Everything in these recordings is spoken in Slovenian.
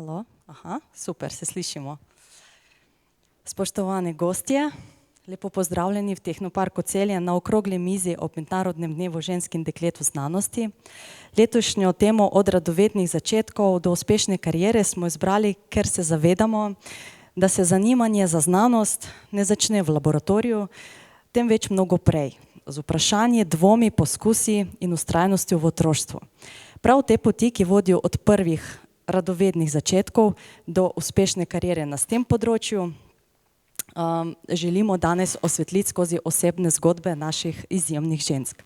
Halo, super, se slišimo. Spoštovani gostje, lepo pozdravljeni v Tehnoparku Celje na okrogli mizi ob Mednarodnem dnevu žensk in deklet v znanosti. Letošnjo temo od radovednih začetkov do uspešne kariere smo izbrali, ker se zavedamo, da se zanimanje za znanost ne začne v laboratoriju, temveč mnogo prej, z vprašanji, dvomi, poskusi in vztrajnostjo v otroštvu. Prav te poti, ki vodijo od prvih radovednih začetkov do uspešne kariere na tem področju, želimo danes osvetliti skozi osebne zgodbe naših izjemnih žensk.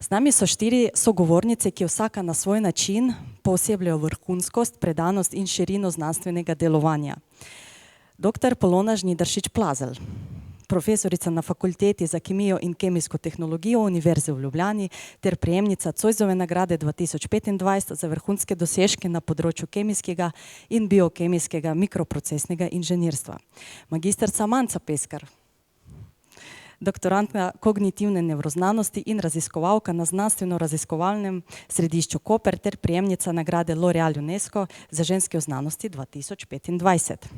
Z nami so 4 sogovornice, ki vsaka na svoj način poosebljajo vrhunskost, predanost in širino znanstvenega delovanja. Dr. Polona Žnidaršič-Plazl, profesorica na Fakulteti za kemijo in kemijsko tehnologijo Univerze v Ljubljani ter prejemnica Zoisove nagrade 2025 za vrhunske dosežke na področju kemijskega in biokemijskega mikroprocesnega inženirstva. Magistrica Manca Peskar, doktorantka kognitivne nevroznanosti in raziskovalka na Znanstveno-raziskovalnem središču Koper ter prejemnica nagrade L'Oréal UNESCO za ženske v znanosti 2025.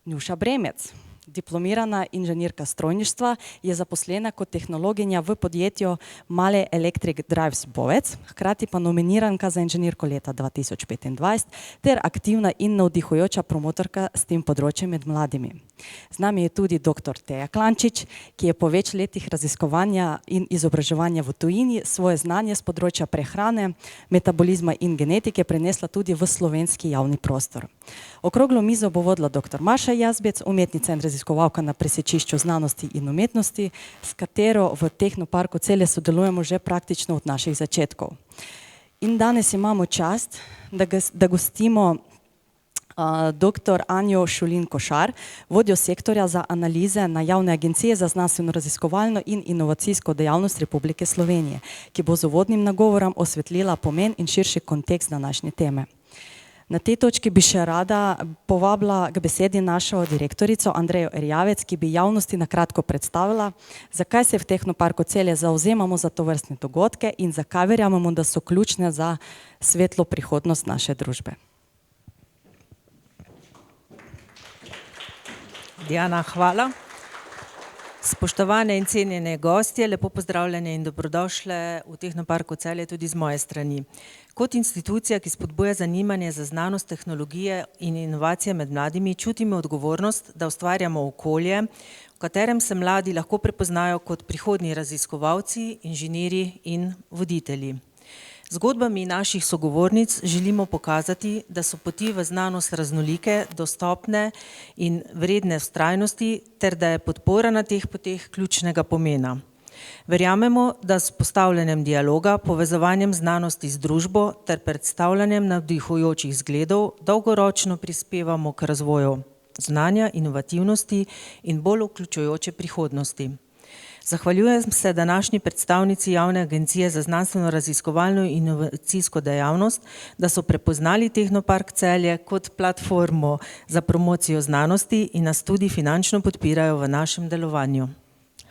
Njuša Bremec, diplomirana inženirka strojništva, je zaposlena kot tehnologinja v podjetju Male Electric Drives Bovec, hkrati pa nominiranka za inženirko leta 2025 ter aktivna in navdihujoča promotorka s tem področjem med mladimi. Z nami je tudi dr. Teja Klančič, ki je po več letih raziskovanja in izobraževanja v tujini svoje znanje s področja prehrane, metabolizma in genetike prenesla tudi v slovenski javni prostor. Okroglo mizo bo vodila dr. Maša Jazbec, umetnica in raziskovalka na presečišču znanosti in umetnosti, s katero v Tehnoparku Celje sodelujemo že praktično od naših začetkov. In danes imamo čast, da gostimo dr. Anjo Šulin Košar, vodjo sektorja za analize na Javne agencije za znanstveno-raziskovalno in inovacijsko dejavnost Republike Slovenije, ki bo z uvodnim nagovorom osvetlila pomen in širši kontekst današnje teme. Na tej točki bi še rada povabila k besedi našo direktorico Andrejo Erjavec, ki bi javnosti na kratko predstavila, zakaj se v Tehnoparku Celje zavzemamo za tovrstne dogodke in zakaj verjamemo, da so ključne za svetlo prihodnost naše družbe. Diana, hvala. Spoštovane in cenjene gostje, lepo pozdravljene in dobrodošle v Tehnoparku Celje tudi z moje strani. Kot institucija, ki spodbuja zanimanje za znanost, tehnologije in inovacije med mladimi, čutimo odgovornost, da ustvarjamo okolje, v katerem se mladi lahko prepoznajo kot prihodnji raziskovalci, inženirji in voditelji. Zgodbami naših sogovornic želimo pokazati, da so poti v znanost raznolike, dostopne in vredne vztrajnosti ter da je podpora na teh poteh ključnega pomena. Verjamemo, da s postavljanjem dialoga, povezovanjem znanosti z družbo ter predstavljanjem navdihujočih zgledov dolgoročno prispevamo k razvoju znanja, inovativnosti in bolj vključujoče prihodnosti. Zahvaljujem se današnji predstavnici Javne agencije za znanstveno-raziskovalno in inovacijsko dejavnost, da so prepoznali Tehnopark Celje kot platformo za promocijo znanosti in nas tudi finančno podpirajo v našem delovanju.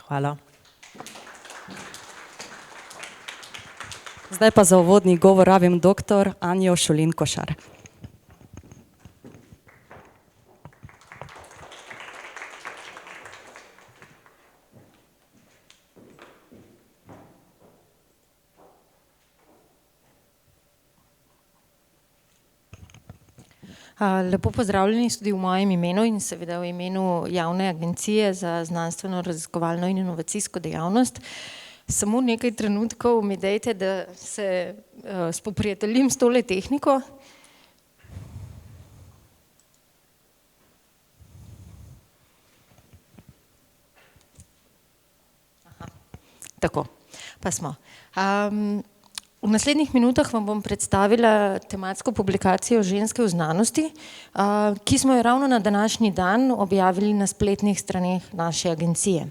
Hvala. Zdaj pa za uvodni govor vabim dr. Anjo Šulin Košar. Lepo pozdravljeni tudi v mojem imenu in seveda v imenu Javne agencije za znanstveno-raziskovalno in inovacijsko dejavnost. Samo nekaj trenutkov mi dajte, da se spoprijateljim s tole tehniko. Tako, pa smo. V naslednjih minutah vam bom predstavila tematsko publikacijo Ženske v znanosti, ki smo jo ravno na današnji dan objavili na spletnih straneh naše agencije.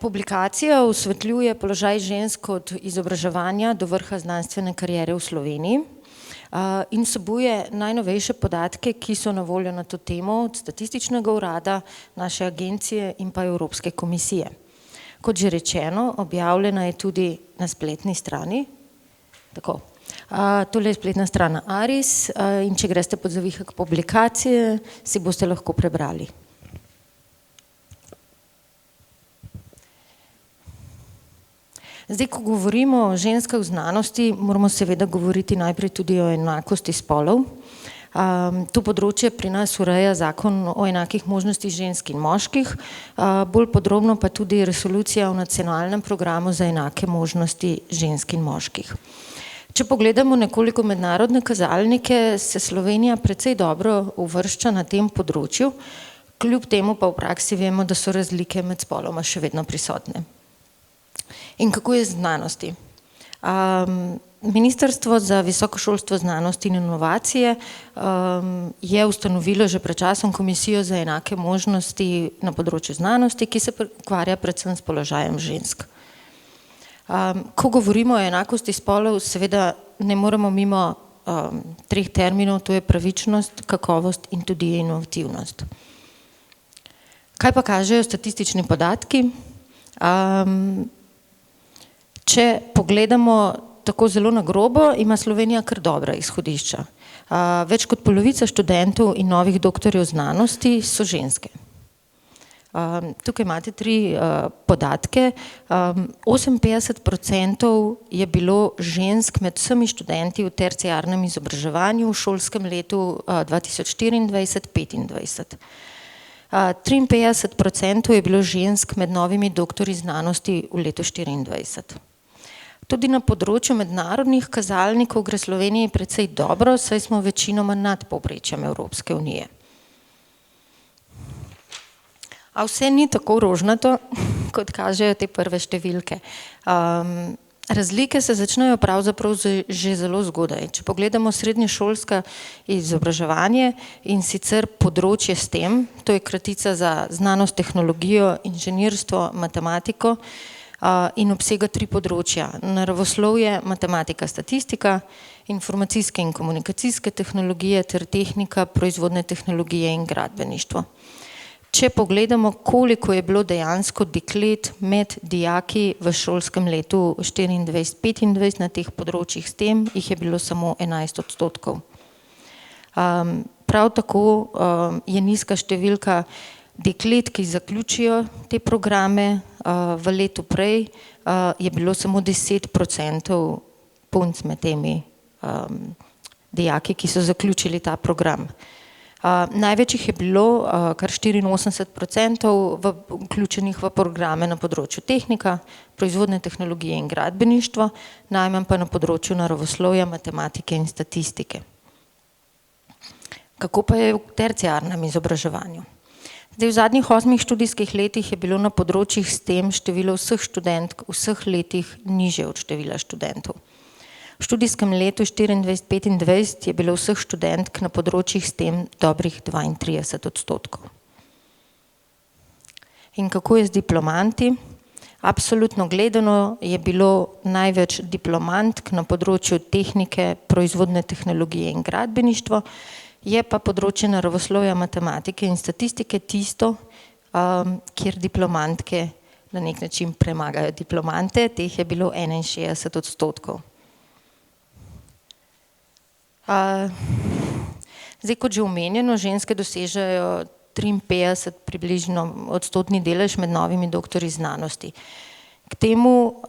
Publikacija osvetljuje položaj žensk od izobraževanja do vrha znanstvene kariere v Sloveniji in vsebuje najnovejše podatke, ki so na voljo na to temo od Statističnega urada, naše agencije in pa Evropske komisije. Kot že rečeno, objavljena je tudi na spletni strani. Tako. Tole je spletna stran Aris in če greste pod zavihek publikacije, si boste lahko prebrali. Zdaj, ko govorimo o ženskah v znanosti, moramo seveda govoriti najprej tudi o enakosti spolov. To področje pri nas ureja zakon o enakih možnostih žensk in moških, bolj podrobno pa tudi resolucija o nacionalnem programu za enake možnosti žensk in moških. Če pogledamo nekoliko mednarodne kazalnike, se Slovenija precej dobro uvršča na tem področju, kljub temu pa v praksi vemo, da so razlike med spoloma še vedno prisotne. In kako je z znanosti? Ministrstvo za visoko šolstvo, znanost in inovacije je ustanovilo že pred časom komisijo za enake možnosti na področju znanosti, ki se ukvarja predvsem s položajem žensk. Ko govorimo o enakosti spolov, seveda ne moremo mimo treh terminov, to je pravičnost, kakovost in tudi inovativnost. Kaj pa kažejo statistični podatki? Če pogledamo tako zelo na grobo, ima Slovenija kar dobra izhodišča. Več kot polovica študentov in novih doktorjev znanosti so ženske. Tukaj imate tri podatke. 58% je bilo žensk med vsemi študenti v terciarnem izobraževanju v šolskem letu 2024-2025. 53% je bilo žensk med novimi doktorji znanosti v letu 2024. Tudi na področju mednarodnih kazalnikov gre Sloveniji precej dobro, saj smo večinoma nad povprečjem Evropske unije. A vse ni tako rožnato, kot kažejo te prve številke. Razlike se začnejo pravzaprav že zelo zgodaj. Če pogledamo srednješolsko izobraževanje in sicer področje STEM, to je kratica za znanost, tehnologijo, inženirstvo, matematiko, in obsega tri področja: naravoslovje, matematika, statistika, informacijske in komunikacijske tehnologije ter tehnika, proizvodne tehnologije in gradbeništvo. Če pogledamo, koliko je bilo dejansko deklet med dijaki v šolskem letu 24-25 na teh področjih STEM, jih je bilo samo 11%. Prav tako je nizka številka deklet, ki zaključijo te programe. V letu prej je bilo samo 10% punc med temi dijaki, ki so zaključili ta program. Največ jih je bilo, kar 84%, vključenih v programe na področju tehnika, proizvodne tehnologije in gradbeništvo, najmanj pa na področju naravoslovja, matematike in statistike. Kako pa je v terciarnem izobraževanju? Zdaj, v zadnjih 8 študijskih letih je bilo na področjih STEM število vseh študentk v vseh letih nižje od števila študentov. V študijskem letu 24-25 je bilo vseh študentk na področjih STEM dobrih 32%. In kako je z diplomanti? Absolutno gledano je bilo največ diplomantk na področju tehnike, proizvodne tehnologije in gradbeništvo, je pa področje naravoslovja, matematike in statistike tisto, kjer diplomantke na nek način premagajo diplomante, teh je bilo 61%. Zdaj, kot že omenjeno, ženske dosežejo 53 približno odstotni delež med novimi doktorji znanosti. K temu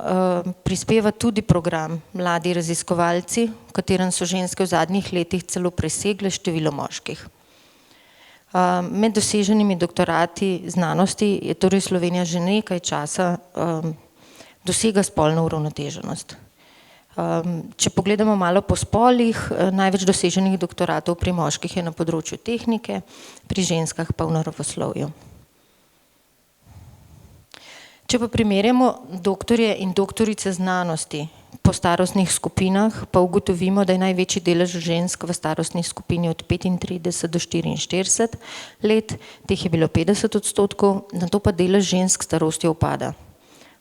prispeva tudi program Mladi raziskovalci, v katerem so ženske v zadnjih letih celo presegle število moških. Med doseženimi doktorati znanosti je torej Slovenija že nekaj časa dosega spolno uravnoteženost. Če pogledamo malo po spolih, največ doseženih doktoratov pri moških je na področju tehnike, pri ženskah pa v naravoslovju. Če pa primerjamo doktorje in doktorice znanosti po starostnih skupinah, pa ugotovimo, da je največji delež žensk v starostni skupini od 35 do 44 let, teh je bilo 50%, nato pa delež žensk starostjo upada.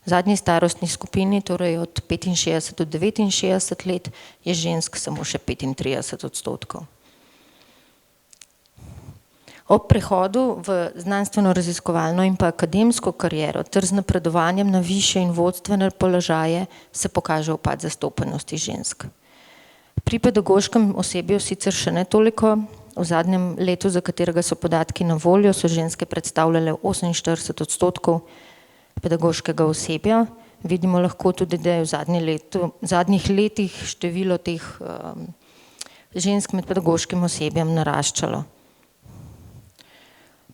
V zadnji starostni skupini, torej od 65 do 69 let, je žensk samo še 35%. Ob prehodu v znanstveno-raziskovalno in pa akademsko kariero ter z napredovanjem na višje in vodstvene položaje se pokaže upad zastopanosti žensk. Pri pedagoškem osebju sicer še ne toliko. V zadnjem letu, za katerega so podatki na voljo, so ženske predstavljale 48% pedagoškega osebja. Vidimo lahko tudi, da je v zadnjih letih število teh žensk med pedagoškim osebjem naraščalo.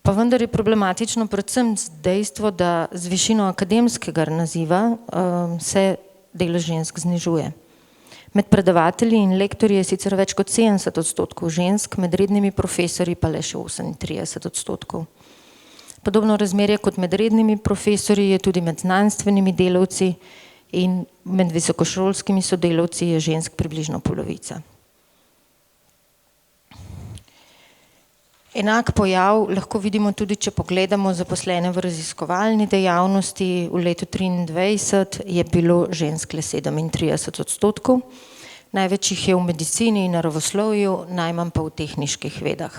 Pa vendar je problematično predvsem dejstvo, da z višino akademskega naziva se delež žensk znižuje. Med predavatelji in lektorji je sicer več kot 70% žensk, med rednimi profesorji pa le še 38%. Podobno razmerje kot med rednimi profesorji je tudi med znanstvenimi delavci in med visokošolskimi sodelavci je žensk približno polovica. Enak pojav lahko vidimo tudi, če pogledamo zaposlene v raziskovalni dejavnosti. V letu 2023 je bilo žensk le 37%. Največ jih je v medicini in naravoslovju, najmanj pa v tehniških vedah.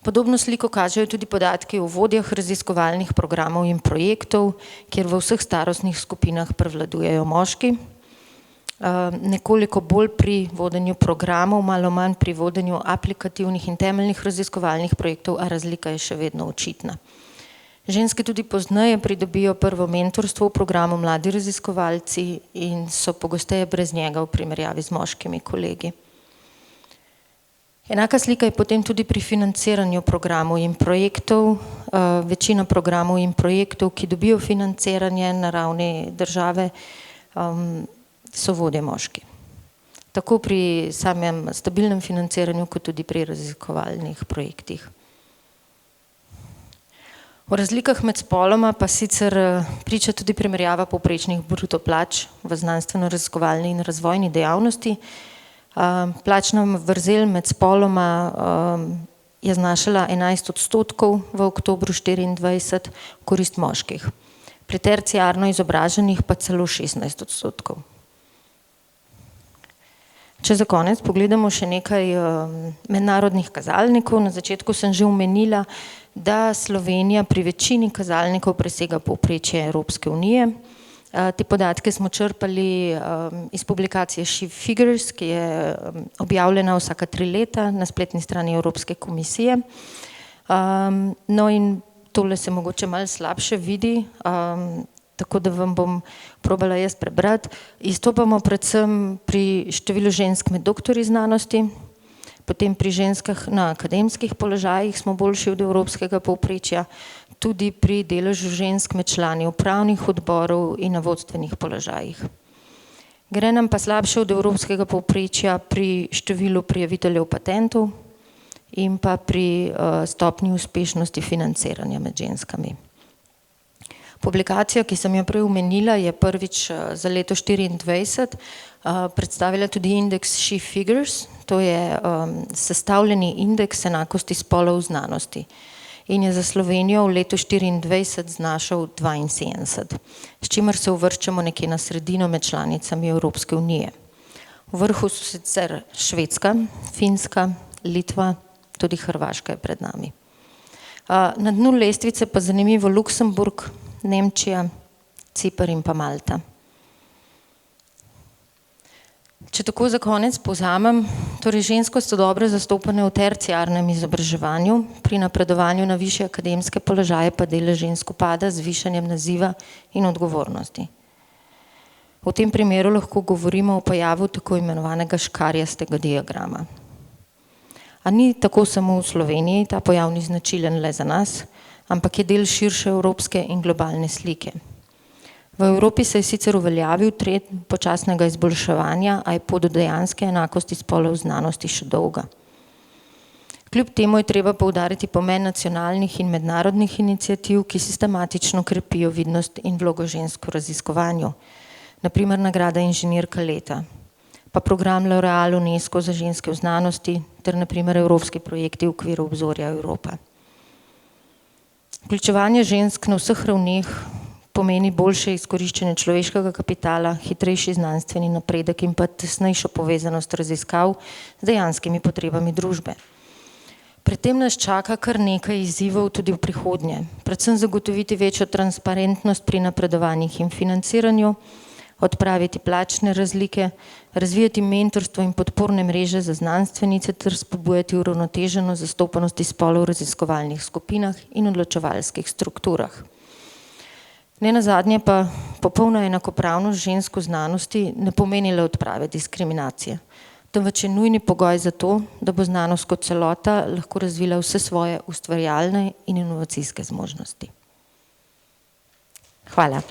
Podobno sliko kažejo tudi podatki o vodjah raziskovalnih programov in projektov, kjer v vseh starostnih skupinah prevladujejo moški. Nekoliko bolj pri vodenju programov, malo manj pri vodenju aplikativnih in temeljnih raziskovalnih projektov, a razlika je še vedno očitna. Ženske tudi pozneje pridobijo prvo mentorstvo v programu Mladi raziskovalci in so pogosteje brez njega v primerjavi z moškimi kolegi. Enaka slika je potem tudi pri financiranju programov in projektov. Večina programov in projektov, ki dobijo financiranje na ravni države, so vodje moški. Tako pri samem stabilnem financiranju, kot tudi pri raziskovalnih projektih. O razlikah med spoloma pa sicer priča tudi primerjava povprečnih bruto plač v znanstveno-raziskovalni in razvojni dejavnosti. Plačna vrzel med spoloma je znašala 11% v oktobru 2024 v korist moških. Pri terciarno izobraženih pa celo 16%. Če za konec pogledamo še nekaj mednarodnih kazalnikov, na začetku sem že omenila, da Slovenija pri večini kazalnikov presega povprečje Evropske unije. Te podatke smo črpali iz publikacije She Figures, ki je objavljena vsaka 3 leta na spletni strani Evropske komisije. No in tole se mogoče malo slabše vidi, tako da vam bom probala jaz prebrati. Izstopamo predvsem pri številu žensk med doktorji znanosti, potem pri ženskah na akademskih položajih smo boljši od evropskega povprečja, tudi pri deležu žensk med člani upravnih odborov in na vodstvenih položajih. Gre nam pa slabše od evropskega povprečja pri številu prijaviteljev patentov in pa pri stopnji uspešnosti financiranja med ženskami. Publikacija, ki sem jo prej omenila, je prvič za leto 2024 predstavila tudi indeks She Figures, to je sestavljeni indeks enakosti spolov v znanosti in je za Slovenijo v letu 2024 znašal 72, s čimer se uvrščamo nekje na sredino med članicami Evropske unije. V vrhu so sicer Švedska, Finska, Litva, tudi Hrvaška je pred nami. Na dnu lestvice pa zanimivo Luksemburg, Nemčija, Ciper in pa Malta. Če tako za konec povzamem, torej žensko so dobro zastopane v terciarnem izobraževanju, pri napredovanju na višje akademske položaje pa delež žensk upada z višanjem naziva in odgovornosti. V tem primeru lahko govorimo o pojavu tako imenovanega škarjastega diagrama. A ni tako samo v Sloveniji, ta pojav ni značilen le za nas, ampak je del širše evropske in globalne slike. V Evropi se je sicer uveljavil trend počasnega izboljševanja, a je pot do dejanske enakosti spolov v znanosti še dolga. Kljub temu je treba poudariti pomen nacionalnih in mednarodnih iniciativ, ki sistematično krepijo vidnost in vlogo žensk v raziskovanju. Na primer nagrada inženirka leta, pa program L'Oreal UNESCO za ženske v znanosti ter na primer evropski projekti v okviru obzorja Evropa. Vključevanje žensk na vseh ravneh pomeni boljše izkoriščenje človeškega kapitala, hitrejši znanstveni napredek in pa tesnejšo povezanost raziskav z dejanskimi potrebami družbe. Pri tem nas čaka kar nekaj izzivov tudi v prihodnje, predvsem zagotoviti večjo transparentnost pri napredovanjih in financiranju, odpraviti plačne razlike, razvijati mentorstvo in podporne mreže za znanstvenice ter spodbujati uravnoteženo zastopanosti spolov v raziskovalnih skupinah in odločevalskih strukturah. Nenazadnje pa popolna enakopravnost žensk v znanosti ne pomeni le odprave diskriminacije, temveč je nujni pogoj za to, da bo znanost kot celota lahko razvila vse svoje ustvarjalne in inovacijske zmožnosti. Hvala.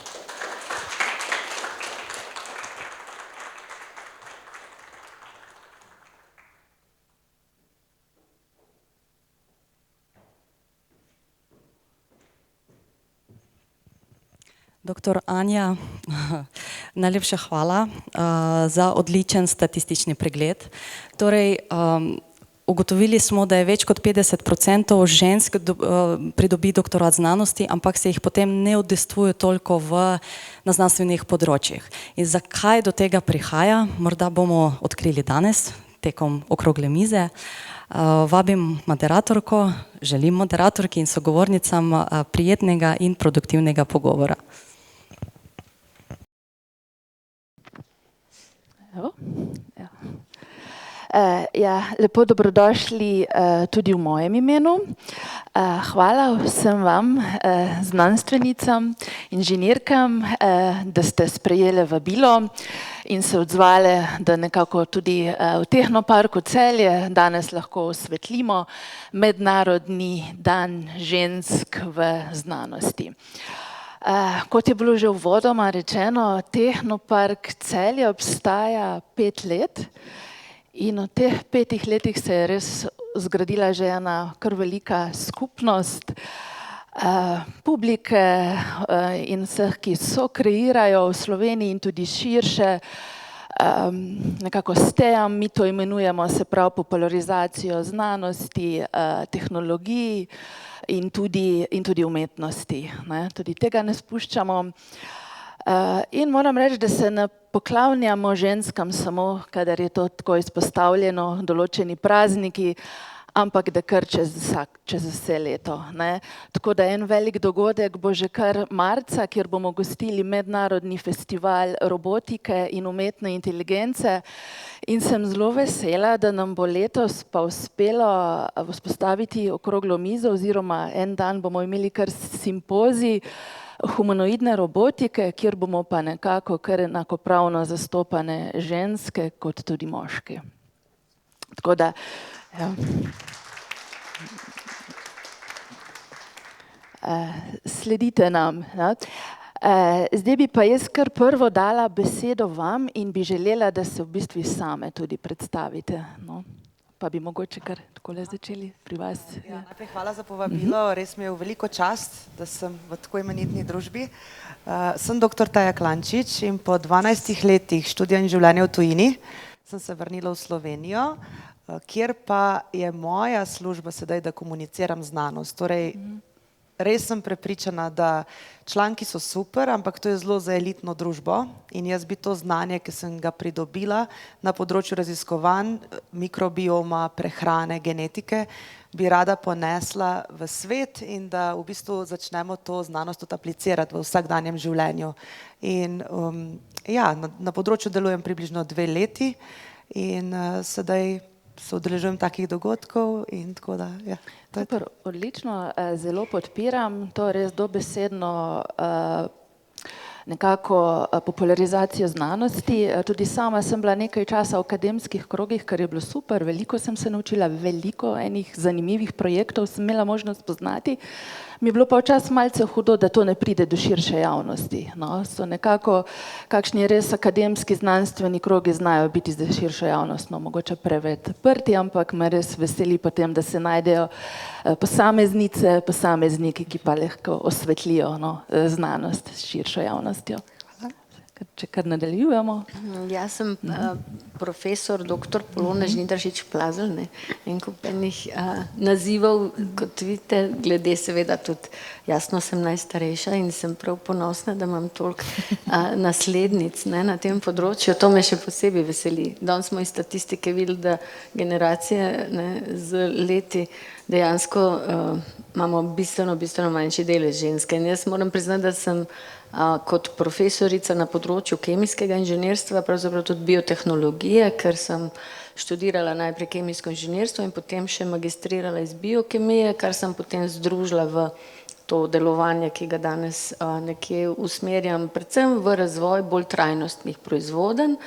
Doktor Anja, najlepša hvala za odličen statistični pregled. Torej, ugotovili smo, da je več kot 50% žensk pridobi doktorat znanosti, ampak se jih potem ne udejstvuje toliko na znanstvenih področjih. In zakaj do tega prihaja, morda bomo odkrili danes tekom okrogle mize. Vabim moderatorko, želim moderatorki in sogovornicam prijetnega in produktivnega pogovora. Lepo dobrodošli tudi v mojem imenu. Hvala vsem vam, znanstvenicam, inženirkam, da ste sprejeli vabilo in se odzvali, da nekako tudi v Tehnoparku Celje danes lahko osvetlimo Mednarodni dan žensk v znanosti. Kot je bilo že uvodoma rečeno, Tehnopark Celje obstaja 5 let in v teh 5 letih se je res zgradila že ena kar velika skupnost publike in vseh, ki sokreirajo v Sloveniji in tudi širše nekako STEAM, mi to imenujemo, se pravi popularizacijo znanosti, tehnologij in tudi umetnosti. Tudi tega ne spuščamo. In moram reči, da se ne poklanjamo ženskam samo, kadar je to tako izpostavljeno, določeni prazniki, ampak da kar čez vse leto. Tako da en velik dogodek bo že kar marca, kjer bomo gostili Mednarodni festival robotike in umetne inteligence. In sem zelo vesela, da nam bo letos pa uspelo vzpostaviti okroglo mizo oziroma en dan bomo imeli kar simpozij humanoidne robotike, kjer bomo pa nekako kar enakopravno zastopane ženske kot tudi moški. Tako da, sledite nam. Zdaj bi pa jaz kar prvo dala besedo vam in bi želela, da se v bistvu same tudi predstavite. Pa bi mogoče kar takole začeli pri vas. Najprej hvala za povabilo, res mi je v veliko čast, da sem v tako imenitni družbi. Sem dr. Taja Klančič in po 12 letih študija in življenja v tujini sem se vrnila v Slovenijo, kjer pa je moja služba sedaj, da komuniciram znanost. Torej, res sem prepričana, da članki so super, ampak to je zelo za elitno družbo in jaz bi to znanje, ki sem ga pridobila na področju raziskovanj, mikrobioma, prehrane, genetike, bi rada ponesla v svet in da v bistvu začnemo to znanost tudi aplicirati v vsakdanjem življenju. In na področju delujem približno 2 leti in sedaj se udeležujem takih dogodkov in tako da, Super, odlično, zelo podpiram, to res dobesedno nekako popularizacijo znanosti. Tudi sama sem bila nekaj časa v akademskih krogih, kar je bilo super, veliko sem se naučila, veliko enih zanimivih projektov sem imela možnost poznati. Mi je bilo pa včasih malce hudo, da to ne pride do širše javnosti. So nekako, kakšni res akademski znanstveni krogi znajo biti za širšo javnost, mogoče preveč odprti, ampak me res veseli potem, da se najdejo posameznice, posamezniki, ki pa lahko osvetlijo znanost s širšo javnostjo. Če kar nadaljujemo. Jaz sem profesor dr. Polona Žnidaršič-Plazl, ne, en kup enih nazivov, kot vidite, glede seveda tudi, jasno sem najstarejša in sem prav ponosna, da imam toliko naslednic, ne, na tem področju, to me še posebej veseli. Danes smo iz statistike videli, da generacije, ne, z leti dejansko imamo bistveno manjši delež ženske. In jaz moram priznati, da sem kot profesorica na področju kemijskega inženirstva, pravzaprav tudi biotehnologije, ker sem študirala najprej kemijsko inženirstvo in potem še magistrirala iz biokemije, kar sem potem združila v to delovanje, ki ga danes nekje usmerjam, predvsem v razvoj bolj trajnostnih proizvodenj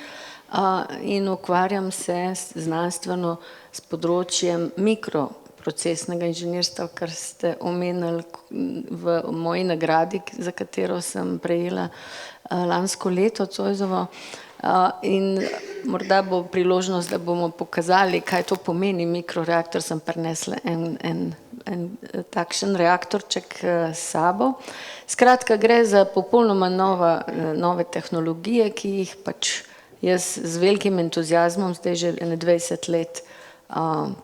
in ukvarjam se znanstveno s področjem mikroprocesnega inženirstva, kar ste omenili v moji nagradi, za katero sem prejela lansko leto Zoisovo. In morda bo priložnost, da bomo pokazali, kaj to pomeni mikroreaktor. Sem prinesla en takšen reaktorček s sabo. Skratka, gre za popolnoma nove tehnologije, ki jih pač jaz z velikim entuziazmom zdaj že 20 let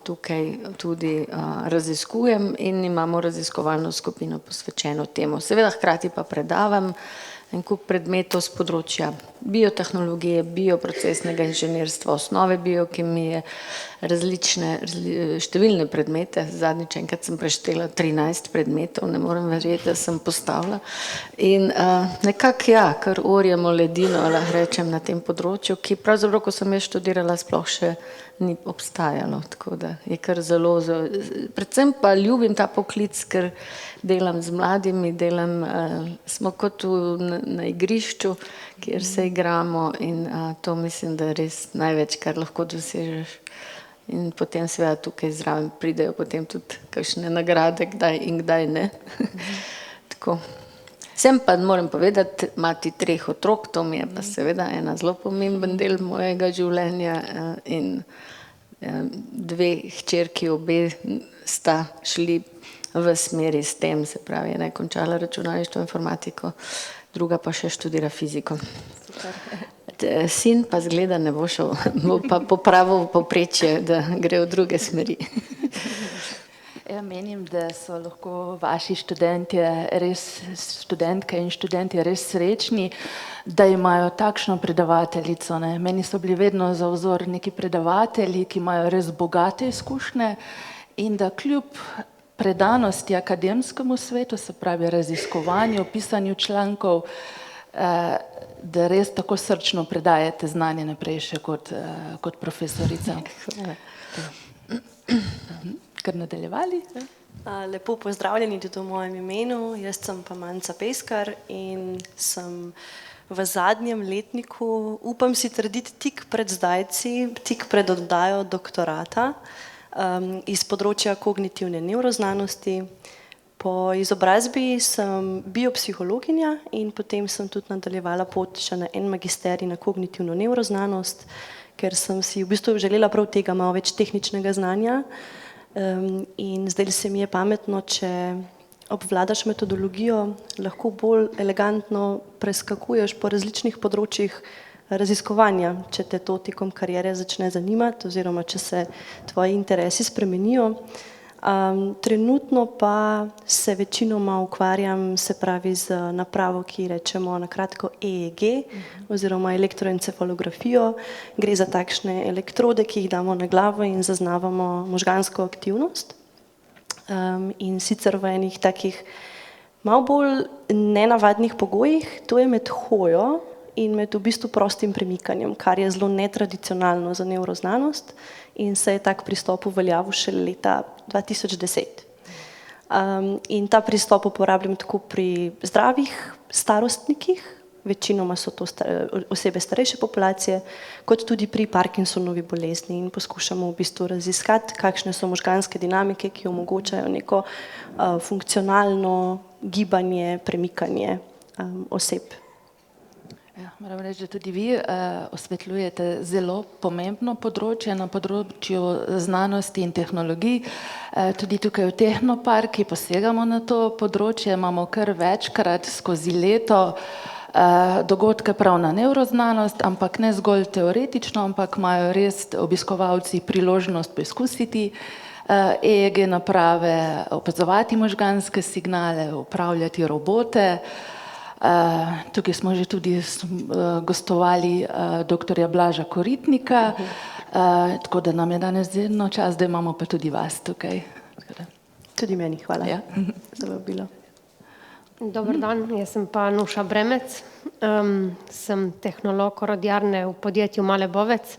tukaj tudi raziskujem in imamo raziskovalno skupino posvečeno temu. Seveda hkrati pa predavam en kup predmetov z področja biotehnologije, bioprocesnega inženirstva, osnove biokemije, številne predmete. Zadnjič enkrat sem preštela 13 predmetov, ne morem verjeti, da sem postavila. In nekako ja, kar orjemo ledino, lahko rečem, na tem področju, ki pravzaprav, ko sem jaz študirala, sploh še ni obstajalo, tako da je kar zelo, predvsem pa ljubim ta poklic, ker delam z mladimi, smo kot na igrišču, kjer se igramo in to mislim, da je res največ, kar lahko dosežeš. In potem seveda tukaj zraven pridejo potem tudi kakšne nagrade, kdaj in kdaj ne. Tako. Sem pa, moram povedati, mati 3 otrok, to mi je pa seveda ena zelo pomemben del mojega življenja in 2 hčerki, obe sta šli v smeri s tem, se pravi, ena je končala računalništvo, informatiko, druga pa še študira fiziko. Sin pa zgleda ne bo šel, bo pa popravil povprečje, da gre v druge smeri. Ja, menim, da so lahko vaši študentje res, študentke in študenti res srečni, da imajo takšno predavateljico, ne. Meni so bili vedno za vzor neki predavatelji, ki imajo res bogate izkušnje in da kljub predanosti akademskemu svetu, se pravi raziskovanju, pisanju člankov, da res tako srčno predajate znanje naprej še kot profesorica. Kar nadaljevali? Lepo pozdravljeni tudi v mojem imenu, jaz sem pa Manca Peskar in sem v zadnjem letniku, upam si trditi, tik pred zdajci, tik pred oddajo doktorata iz področja kognitivne nevroznanosti. Po izobrazbi sem biopsihologinja in potem sem tudi nadaljevala pot še na en magisterij na kognitivno nevroznanost, ker sem si v bistvu želela prav tega malo več tehničnega znanja. In zdaj se mi je pametno, če obvladaš metodologijo, lahko bolj elegantno preskakuješ po različnih področjih raziskovanja, če te to tekom kariere začne zanimati oziroma če se tvoji interesi spremenijo. Trenutno pa se večinoma ukvarjam, se pravi, z napravo, ki rečemo na kratko EEG oziroma elektroencefalografijo. Gre za takšne elektrode, ki jih damo na glavo in zaznavamo možgansko aktivnost. In sicer v enih takih malo bolj nenavadnih pogojih, to je med hojo in med v bistvu prostim premikanjem, kar je zelo netradicionalno za nevroznanost in se je tak pristop uveljavil šele leta 2010. In ta pristop uporabljam tako pri zdravih starostnikih, večinoma so to osebe starejše populacije, kot tudi pri Parkinsonovi bolezni in poskušamo v bistvu raziskati, kakšne so možganske dinamike, ki omogočajo neko funkcionalno gibanje, premikanje oseb. Ja, moram reči, da tudi vi osvetljujete zelo pomembno področje na področju znanosti in tehnologij. Tudi tukaj v Tehnoparku posegamo na to področje, imamo kar večkrat skozi leto dogodke prav na nevroznanost, ampak ne zgolj teoretično, ampak imajo res obiskovalci priložnost poizkusiti EEG naprave, opazovati možganske signale, upravljati robote. Tukaj smo že tudi gostovali doktorja Blaža Koritnika, tako da nam je danes izjemno čas, da imamo pa tudi vas tukaj. Tudi meni, hvala za vabilo. Dobar dan, jaz sem pa Nuša Bremec, sem tehnolog orodjarne v podjetju Male Bovec.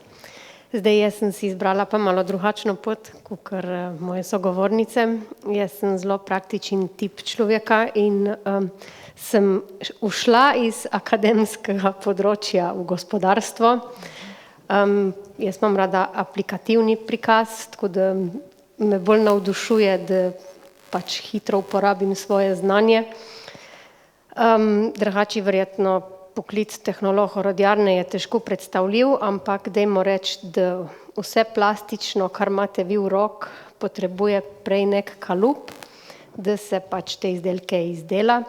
Zdaj jaz sem si izbrala pa malo drugačno pot, kakor moje sogovornice. Jaz sem zelo praktičen tip človeka in sem ušla iz akademskega področja v gospodarstvo. Jaz imam rada aplikativni prikaz, tako da me bolj navdušuje, da pač hitro uporabim svoje znanje. Drugače verjetno poklic tehnolog orodjarne je težko predstavljiv, ampak dajmo reči, da vse plastično, kar imate vi v rok, potrebuje prej nek kalup, da se pač te izdelke izdela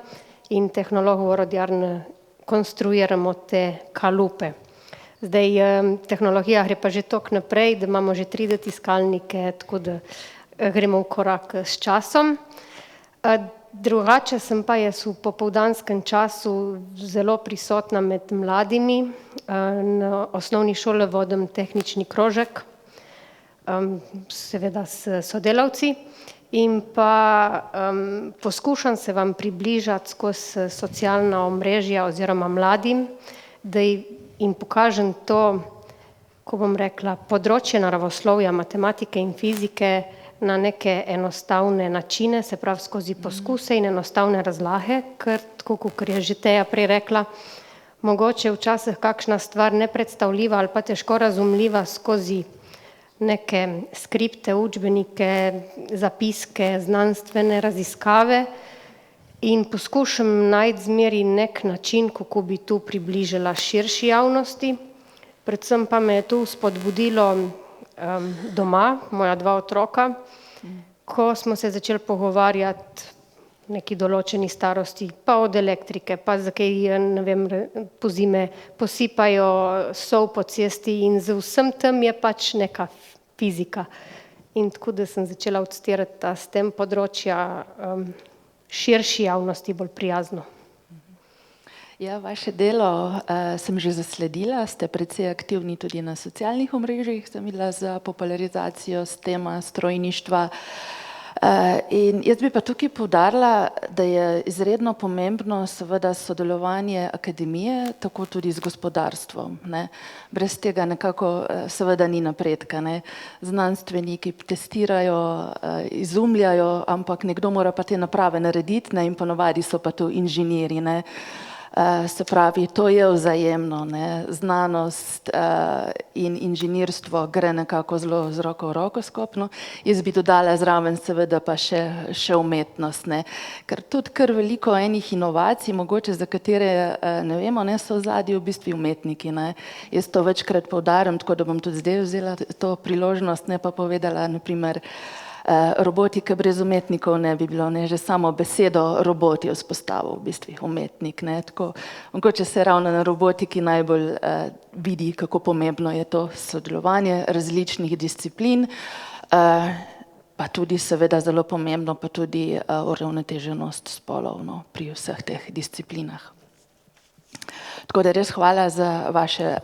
in tehnolog orodjarne konstruiramo te kalupe. Zdaj, tehnologija gre pa že toliko naprej, da imamo že 3D tiskalnike, tako da gremo v korak s časom. Drugače sem pa jaz v popoldanskem času zelo prisotna med mladimi. Na osnovni šoli vodim tehnični krožek, seveda s sodelavci, in pa poskušam se vam približati skozi socialna omrežja oziroma mladim, da jim pokažem to, ko bom rekla, področje naravoslovja, matematike in fizike na neke enostavne načine, se pravi skozi poskuse in enostavne razlage, ker tako, kot je že Teja prej rekla, mogoče včasih kakšna stvar nepredstavljiva ali pa težko razumljiva skozi neke skripte, učbenike, zapiske, znanstvene raziskave in poskušam najti zmeri nek način, kako bi tu približala širši javnosti. Predvsem pa me je tu spodbudilo doma, moja 2 otroka, ko smo se začeli pogovarjati v neki določeni starosti, pa od elektrike, pa zakaj, ne vem, pozime posipajo sol po cesti in z vsem tem je pač neka fizika. In tako, da sem začela odstirati s tem področja širši javnosti bolj prijazno. Ja, vaše delo sem že zasledila, ste precej aktivni tudi na socialnih omrežjih, sem videla za popularizacijo s tema strojništva. In jaz bi pa tukaj poudarila, da je izredno pomembno seveda sodelovanje akademije, tako tudi z gospodarstvom. Ne. Brez tega nekako seveda ni napredka. Ne. Znanstveniki testirajo, izumljajo, ampak nekdo mora pa te naprave narediti, ne, in ponovadi so pa tu inženirji. Ne. Se pravi, to je vzajemno, ne. Znanost in inženirstvo gre nekako zelo z roko v roko skupno. Jaz bi dodala zraven seveda pa še umetnost, ne. Ker tudi kar veliko enih inovacij, mogoče za katere ne vemo, ne, so v ozadju v bistvu umetniki. Ne. Jaz to večkrat poudarjam, tako da bom tudi zdaj vzela to priložnost, ne, pa povedala, na primer, robotike brez umetnikov ne bi bilo, ne, že samo besedo robot je vzpostavil v bistvu umetnik, ne, tako, mogoče se ravno na robotiki najbolj vidi, kako pomembno je to sodelovanje različnih disciplin, pa tudi seveda zelo pomembno pa tudi uravnoteženost spolov, no, pri vseh teh disciplinah. Tako da res hvala za vaše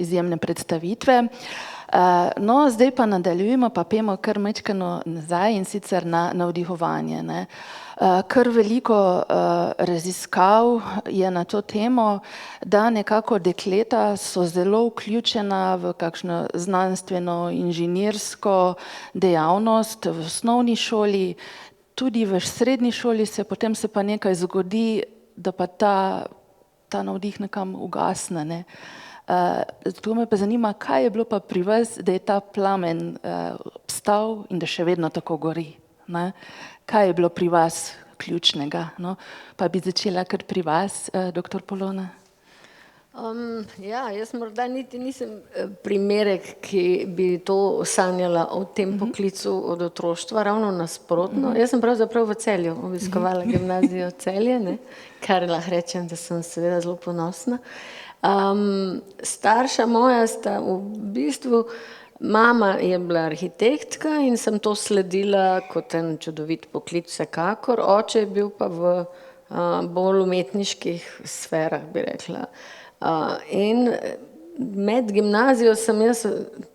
izjemne predstavitve. No, zdaj pa nadaljujemo, pa pojmo kar majčkeno nazaj in sicer na navdihovanje, ne. Kar veliko raziskav je na to temo, da nekako dekleta so zelo vključena v kakšno znanstveno, inženirsko dejavnost v osnovni šoli, tudi v srednji šoli potem se pa nekaj zgodi, da pa ta navdih nekam ugasne, ne. Zato me pa zanima, kaj je bilo pa pri vas, da je ta plamen obstal in da še vedno tako gori, ne? Kaj je bilo pri vas ključnega, no? Pa bi začela kar pri vas, doktor Polona. Ja, jaz morda niti nisem primerek, ki bi to sanjala o tem poklicu od otroštva, ravno nasprotno. Jaz sem pravzaprav v Celju obiskovala gimnazijo Celje, ne, kar lahko rečem, da sem seveda zelo ponosna. Starša moja sta v bistvu, mama je bila arhitektka in sem to sledila kot en čudovit poklic vsekakor, oče je bil pa v bolj umetniških sferah, bi rekla. In med gimnazijo sem jaz,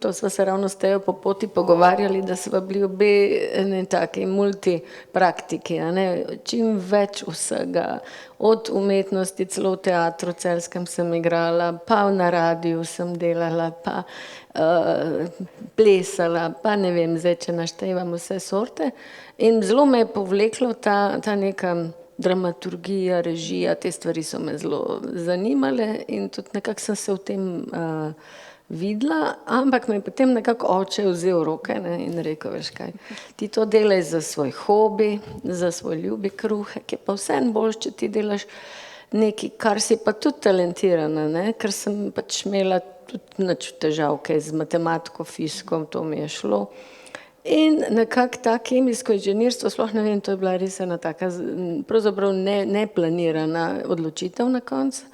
to sva se ravno s Tejo po poti pogovarjali, da sva bili obe ene taki multipraktiki, čim več vsega, od umetnosti, celo v teatru celjskem sem igrala, pa na radiju sem delala, pa plesala, pa ne vem, zdaj, če naštevam vse sorte. In zelo me je povleklo ta neka dramaturgija, režija, te stvari so me zelo zanimale in tudi nekako sem se v tem videla, ampak me je potem nekako oče vzel v roke, ne, in rekel, veš kaj, ti to delaj za svoj hobi, za svoj ljubi kruhek, je pa vseeno boljše, če ti delaš nekaj, kar si pa tudi talentirana, ne, ker sem pač imela tudi nič težav, kaj z matematiko, fizikom, to mi je šlo. In nekako ta kemijsko inženirstvo, sploh ne vem, to je bila res ena taka pravzaprav neplanirana odločitev na koncu,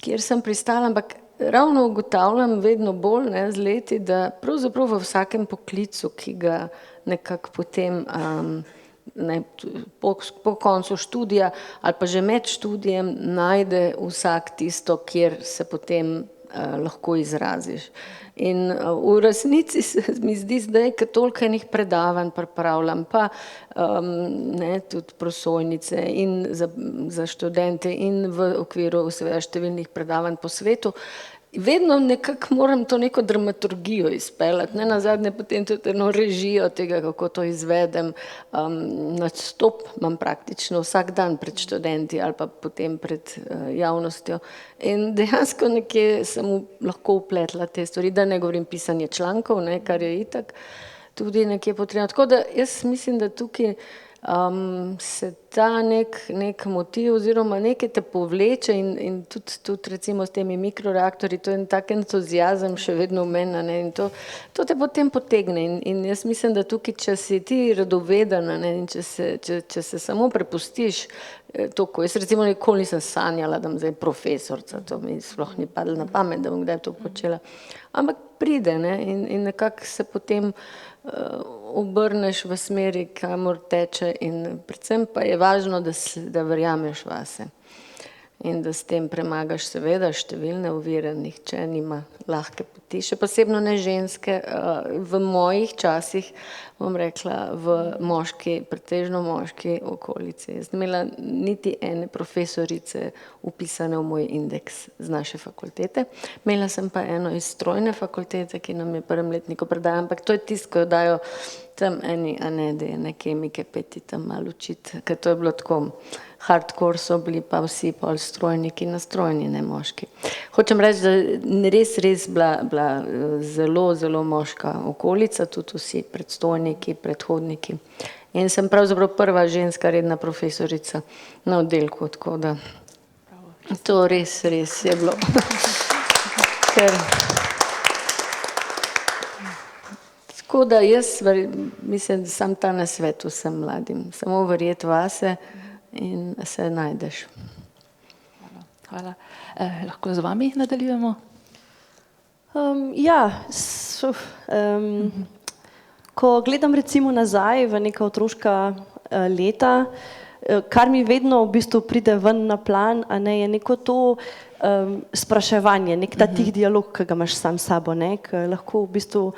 kjer sem pristala, ampak ravno ugotavljam vedno bolj, ne, z leti, da pravzaprav v vsakem poklicu, ki ga nekako potem po koncu študija ali pa že med študijem najde vsak tisto, kjer se potem lahko izraziš. In v resnici se mi zdi zdaj, ker toliko enih predavanj pripravljam, pa tudi prosojnice in za študente in v okviru seveda številnih predavanj po svetu, vedno nekako moram to neko dramaturgijo izpeljati, ne nazadnje potem tudi eno režijo tega, kako to izvedem, nastop imam praktično vsak dan pred študenti ali pa potem pred javnostjo. In dejansko nekje sem lahko vpletla te stvari, da ne govorim pisanje člankov, ne, kar je itak tudi nekje potrebno. Tako da jaz mislim, da tukaj se ta nek motiv oziroma nekaj te povleče in tudi recimo s temi mikroreaktorji, to je en tak entuziazem še vedno v meni, ne, in to te potem potegne in jaz mislim, da tukaj, če si ti radovedena, ne, in če se samo prepustiš to, ko jaz recimo nikoli nisem sanjala, da bom zdaj profesorica, to mi sploh ni padlo na pamet, da bom kdaj to počela, ampak pride, ne, in nekako se potem obrneš v smeri, kamor teče in predvsem pa je važno, da verjameš vase in da s tem premagaš seveda številne ovire, nihče nima lahke poti, še posebno ne ženske, v mojih časih, bom rekla, v pretežno moški okolici. Jaz nisem imela niti ene profesorice upisane v moj indeks z naše fakultete, imela sem pa eno iz strojne fakultete, ki nam je prvem letniku predala, ampak to je tisto, ko jo dajo tam ene kemike peti tam malo učiti, ker to je bilo tako hardcore, so bili pa vsi pol strojniki na strojni, ne moški. Hočem reči, da res bila zelo, zelo moška okolica, tudi vsi predstojniki, predhodniki. In sem pravzaprav prva ženska redna profesorica na oddelku, tako da to res je bilo. Tako da jaz mislim, da sam ta nasvet vsem mladim, samo verjeti vase in se najdeš. Hvala. Lahko z vami nadaljujemo? Ko gledam recimo nazaj v neka otroška leta, kar mi vedno v bistvu pride ven na plan, a ne, je neko to spraševanje, nek ta tih dialog, ki ga imaš sam s sabo, ne, ki lahko v bistvu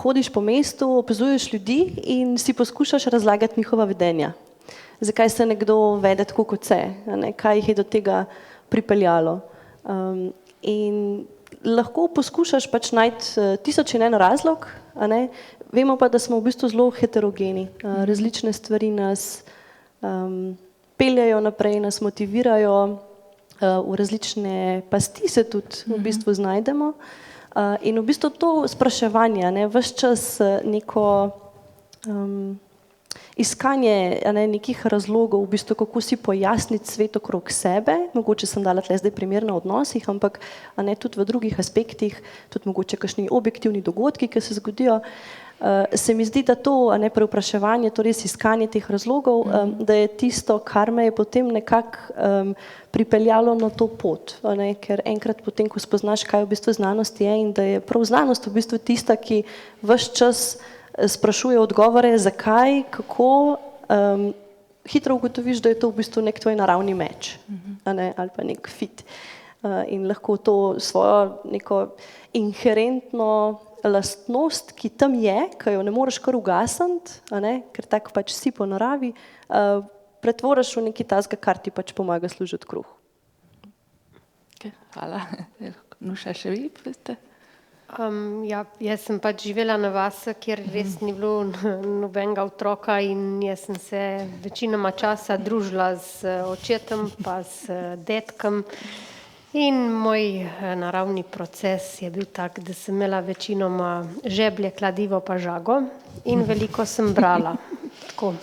hodiš po mestu, opazuješ ljudi in si poskušaš razlagati njihova vedenja. Zakaj se nekdo vede tako, kot se, ne, kaj jih je do tega pripeljalo. In lahko poskušaš pač najti 1001 razlog, a ne, vemo pa, da smo v bistvu zelo heterogeni, različne stvari nas peljejo naprej, nas motivirajo, v različne pasti se tudi v bistvu znajdemo. In v bistvu to spraševanje, ne, ves čas neko iskanje nekih razlogov, v bistvu kako si pojasniti svet okrog sebe, mogoče sem dala tle zdaj primer na odnosih, ampak tudi v drugih aspektih, tudi mogoče kakšni objektivni dogodki, ki se zgodijo, se mi zdi, da to prevpraševanje, to res iskanje teh razlogov, da je tisto, kar me je potem nekako pripeljalo na to pot, ker enkrat potem, ko spoznaš, kaj v bistvu znanost je in da je prav znanost v bistvu tista, ki ves čas sprašuje odgovore, zakaj, kako, hitro ugotoviš, da je to v bistvu nek tvoj naravni meč, ali pa nek fit. In lahko to svojo neko inherentno lastnost, ki tam je, ki jo ne moreš kar ugasniti, ker tako pač si po naravi, pretvoriš v nekaj tazga, kar ti pač pomaga služiti kruh. Hvala. Nuša, še vi poveste? Jaz sem pač živela na vasi, kjer res ni bilo nobenega otroka in jaz sem se večinoma časa družila z očetom pa z detkom. In moj naravni proces je bil tak, da sem imela večinoma žeblje, kladivo pa žago in veliko sem brala. Tako.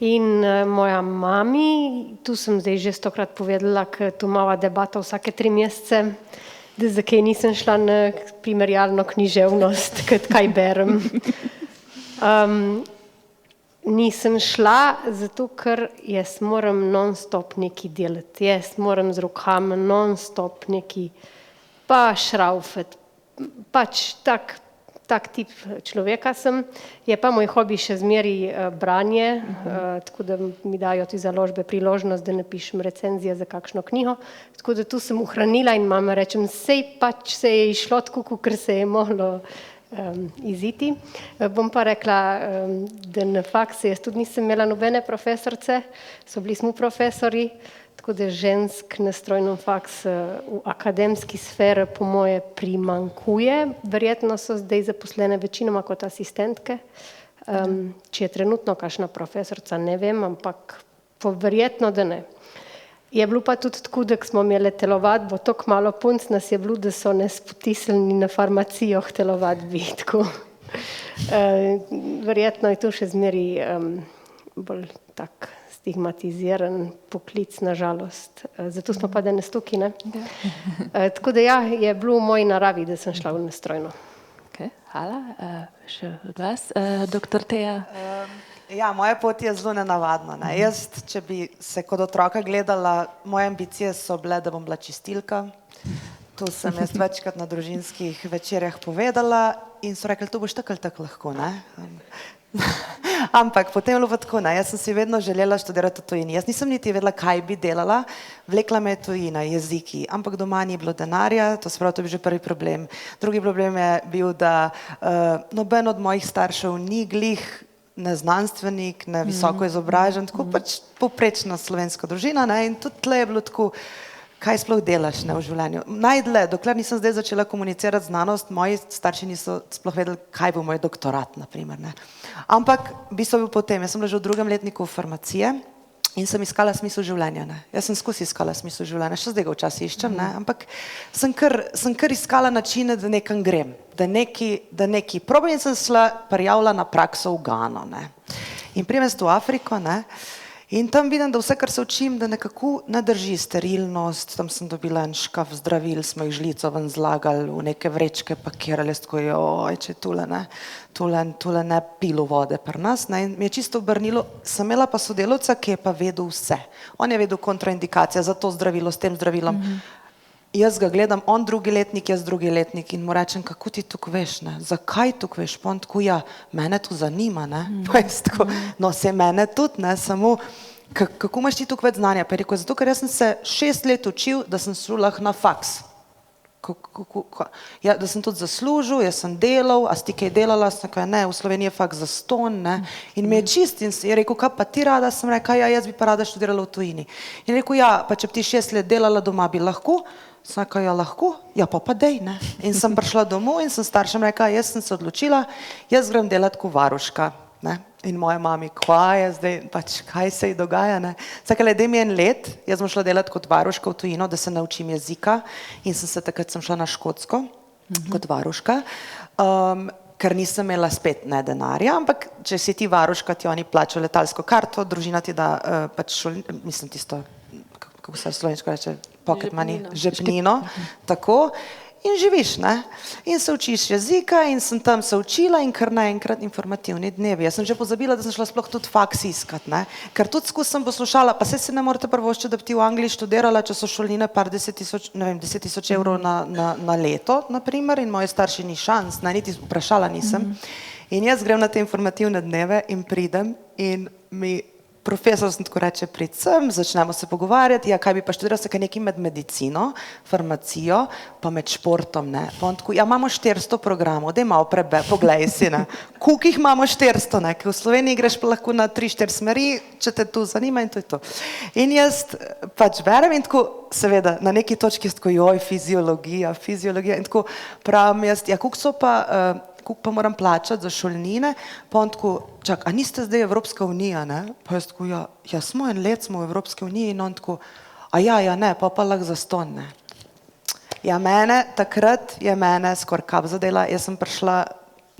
In moja mami, tu sem zdaj že 100-krat povedala, ker tu imava debato vsake 3 mesece, da zakaj nisem šla na primerjalno književnost, kaj berem. Nisem šla, zato ker jaz moram non-stop nekaj delati. Jaz moram z rokami non-stop nekaj pa šraufati. Pač tak tip človeka sem. Je pa moj hobi še zmeri branje, tako da mi dajo ti založbe priložnost, da napišem recenzije za kakšno knjigo. Tako da tu sem ohranila in mama rečem, sej pač se je išlo tako, kakor se je moglo iziti. Bom pa rekla, da na faksu jaz tudi nisem imela nobene profesorce, bili smo profesori, tako da žensk na strojnem faksu v akademski sferi po moje primankuje. Verjetno so zdaj zaposlene večinoma kot asistentke. Če je trenutno kakšna profesorca, ne vem, ampak verjetno, da ne. Je bilo pa tudi tako, da smo imeli telovadbo, toliko malo punc nas je bilo, da so nas potisnili na farmacijo k telovadbi. Verjetno je to še zmeri bolj tak stigmatiziran poklic, nažalost. Zato smo pa danes tukaj, ne? Tako da je bilo v moji naravi, da sem šla v nastrojno. Hvala. Še od vas, doktor Teja? Moja pot je zelo nenavadna. Jaz, če bi se kot otroka gledala, moje ambicije so bile, da bom bila čistilka. To sem jaz večkrat na družinskih večerjah povedala in so rekli, to boš tako ali tako lahko, ne? Ampak potem je bilo pa tako, ne? Jaz sem si vedno želela študirati v tujini. Jaz nisem niti vedela, kaj bi delala, vlekla me je tujina, jeziki, ampak doma ni bilo denarja, to se pravi, to je bil že prvi problem. Drugi problem je bil, da noben od mojih staršev ni glih ne znanstvenik, ne visoko izobražen, tako pač povprečna slovenska družina, ne, in tudi tle je bilo tako, kaj sploh delaš, ne, v življenju. Najdlje, dokler nisem zdaj začela komunicirati znanost, moji starši niso sploh vedeli, kaj bo moj doktorat, na primer, ne. Ampak bistvo bil potem, jaz sem bila že v 2. letniku farmacije in sem iskala smisel življenja, ne. Jaz sem skozi iskala smisel življenja, še zdaj ga včasih iščem, ne, ampak sem kar iskala načine, da nekam grem, da neki probam in sem se prijavila na prakso v Gano, ne. In prijem v Afriko, ne, in tam vidim, da vse, kar se učim, da nekako ne drži sterilnost, tam sem dobila en škaf zdravil, smo jih žlico ven zlagali, v neke vrečke pakirali, tako joj, če tule ne pilo vode pri nas, ne, in mi je čisto obrnilo, sem imela pa sodelavca, ki je pa vedel vse. On je vedel kontraindikacije za to zdravilo, s tem zdravilom. Jaz ga gledam, on 2. letnik, jaz 2. letnik in mu rečem, kako ti tukaj veš, ne, zakaj tukaj veš, pa on tako, mene to zanima, ne, no, se mene tudi, ne, samo, kako imaš ti tukaj več znanja, pa je rekel, zato, ker jaz sem se 6 let učil, da sem šel lahko na faks, da sem tudi zaslužil, jaz sem delal, a si ti kaj delala, sem rekel, ne, v Sloveniji je faks zastonj, ne, in mi je čist in je rekel, kaj pa ti rada, sem rekel, jaz bi pa rada študirala v tujini. In je rekel, pa če bi ti 6 let delala doma, bi lahko. Sem rekla, lahko, pa dej, ne. In sem prišla domov in sem staršem rekla, jaz sem se odločila, jaz grem delati kot varuška, ne. In moja mami, kaj je zdaj, pač kaj se ji dogaja, ne. Sakala, daj mi 1 let, jaz bom šla delati kot varuška v tujino, da se naučim jezika in takrat sem šla na Škotsko kot varuška. ker nisem imela spet ne denarja, ampak če si ti varuška, ti oni plačajo letalsko karto, družina ti da pač mislim tisto, kako se slovensko reče, pocket money, žepnino, tako, in živiš, ne? In se učiš jezika in sem tam se učila in kar naenkrat informativni dnevi. Jaz sem že pozabila, da sem šla sploh tudi faks iskat, ne? Ker tudi skozi sem poslušala, pa se ne morete prvošče, da bi ti v Angliji študirala, če so šolnine par 10 000 evrov na leto, naprimer, in moji starši ni šans, ne, niti vprašala nisem. In jaz grem na te informativne dneve in pridem in mi profesor sem tako reče, prid sem, začnemo se pogovarjati, ja, kaj bi pa študiral, se kaj nekaj med medicino, farmacijo, pa med športom, ne. Pa on tako, ja, imamo 400 programov, daj malo poglej si, ne. Koliko jih imamo 400, ne, ker v Sloveniji greš pa lahko na 3-4 smeri, če te tu zanima in to je to. In jaz pač berem in tako, seveda, na neki točki jaz tako, joj, fiziologija, in tako pravim jaz, ja, koliko so pa, koliko pa moram plačati za šolnine, pa on tako, čak, a niste zdaj Evropska unija, ne? Pa jaz tako, ja, smo en let smo v Evropski uniji in on tako, a ja, ne, pa lahko zastonj, ne. Ja, takrat je mene skoraj kap zadela, jaz sem prišla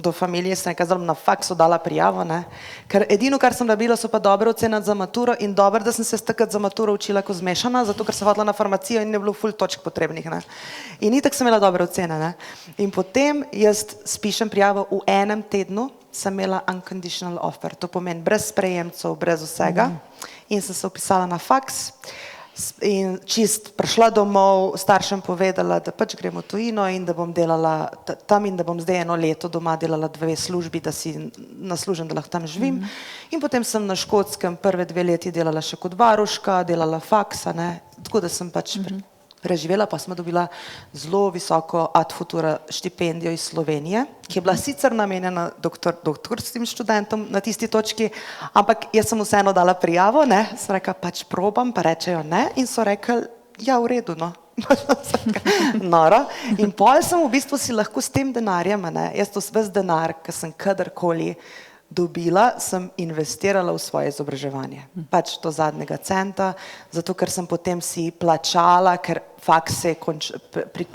do familije, sem nekaj na faksu dala prijavo, ne, ker edino, kar sem dobila, so pa dobre ocene za maturo in dobro, da sem se takrat za maturo učila ko zmešana, zato ker sem hodila na farmacijo in je bilo ful točk potrebnih, ne. In itak sem imela dobre ocene, ne. In potem jaz spišem prijavo, v enem tednu sem imela unconditional offer, to pomeni brez sprejemcev, brez vsega, in sem se upisala na faks. In čist prišla domov, staršem povedala, da pač grem v tujino in da bom delala tam in da bom zdaj 1 leto doma delala 2 službi, da si naslužim, da lahko tam živim. In potem sem na Škotskem prve 2 leti delala še kot varuška, delala faksa, ne, tako da sem pač preživela, pa smo dobila zelo visoko ad futura štipendijo iz Slovenije, ki je bila sicer namenjena doktorskim študentom na tisti točki, ampak jaz sem vseeno dala prijavo, ne, sem rekla, pač probam, pa rečejo ne, in so rekli, ja, v redu, no. Noro. In pol sem v bistvu si lahko s tem denarjem, ne, jaz to ves denar, ki sem kadarkoli dobila, sem investirala v svoje izobraževanje. Pač do zadnjega centa, zato ker sem potem si plačala, ker faks se je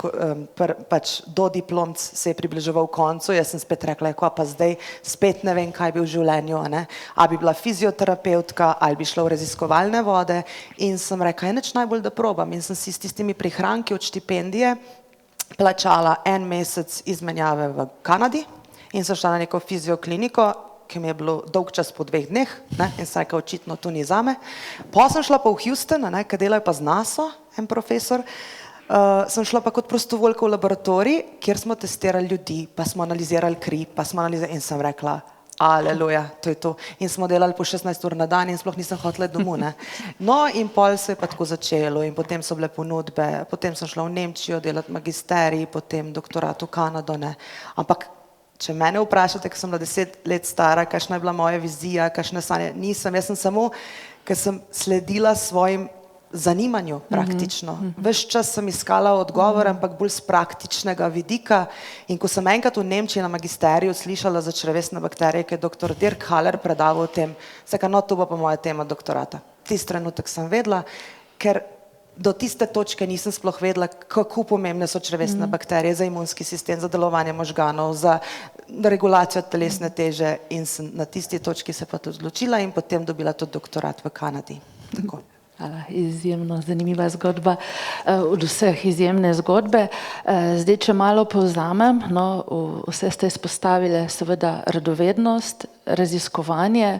pač do diplomc se je približeval koncu, jaz sem spet rekla, ko pa zdaj spet ne vem, kaj bi v življenju, ne, a bi bila fizioterapeutka ali bi šla v raziskovalne vode in sem rekla, je nič najbolj, da probam in sem si s tistimi prihranki od štipendije plačala 1 mesec izmenjave v Kanadi in sem šla na neko fiziokliniko, ki mi je bilo dolg čas po 2 dneh, ne, in sem rekla, očitno tu ni zame. Pa sem šla pa v Houston, ne, ki delajo pa z NASA, en profesor, sem šla pa kot prostovoljka v laboratorij, kjer smo testirali ljudi, pa smo analizirali kri, in sem rekla, aleluja, to je to. In smo delali po 16 ur na dan in sploh nisem hotela domov, ne. No, in pol se je pa tako začelo in potem so bile ponudbe, potem sem šla v Nemčijo delati magisterij, potem doktorat v Kanado, ne. Ampak če mene vprašate, ker sem bila 10 let stara, kakšna je bila moja vizija, kakšne sanje, nisem, jaz sem samo, ker sem sledila svojim zanimanju praktično. Ves čas sem iskala odgovor, ampak bolj z praktičnega vidika in ko sem enkrat v Nemčiji na magisteriju slišala za črevesne bakterije, ki je doktor Dirk Haller predaval o tem, seka, no, to bo pa moja tema doktorata. Tisti trenutek sem vedela, ker do tiste točke nisem sploh vedela, kako pomembne so črevesne bakterije za imunski sistem, za delovanje možganov, za regulacijo telesne teže in sem na tisti točki se pa tudi odločila in potem dobila tudi doktorat v Kanadi. Tako. Hvala, izjemno zanimiva zgodba, od vseh izjemne zgodbe. Zdaj, če malo povzamem, no, vse ste izpostavili seveda radovednost, raziskovanje,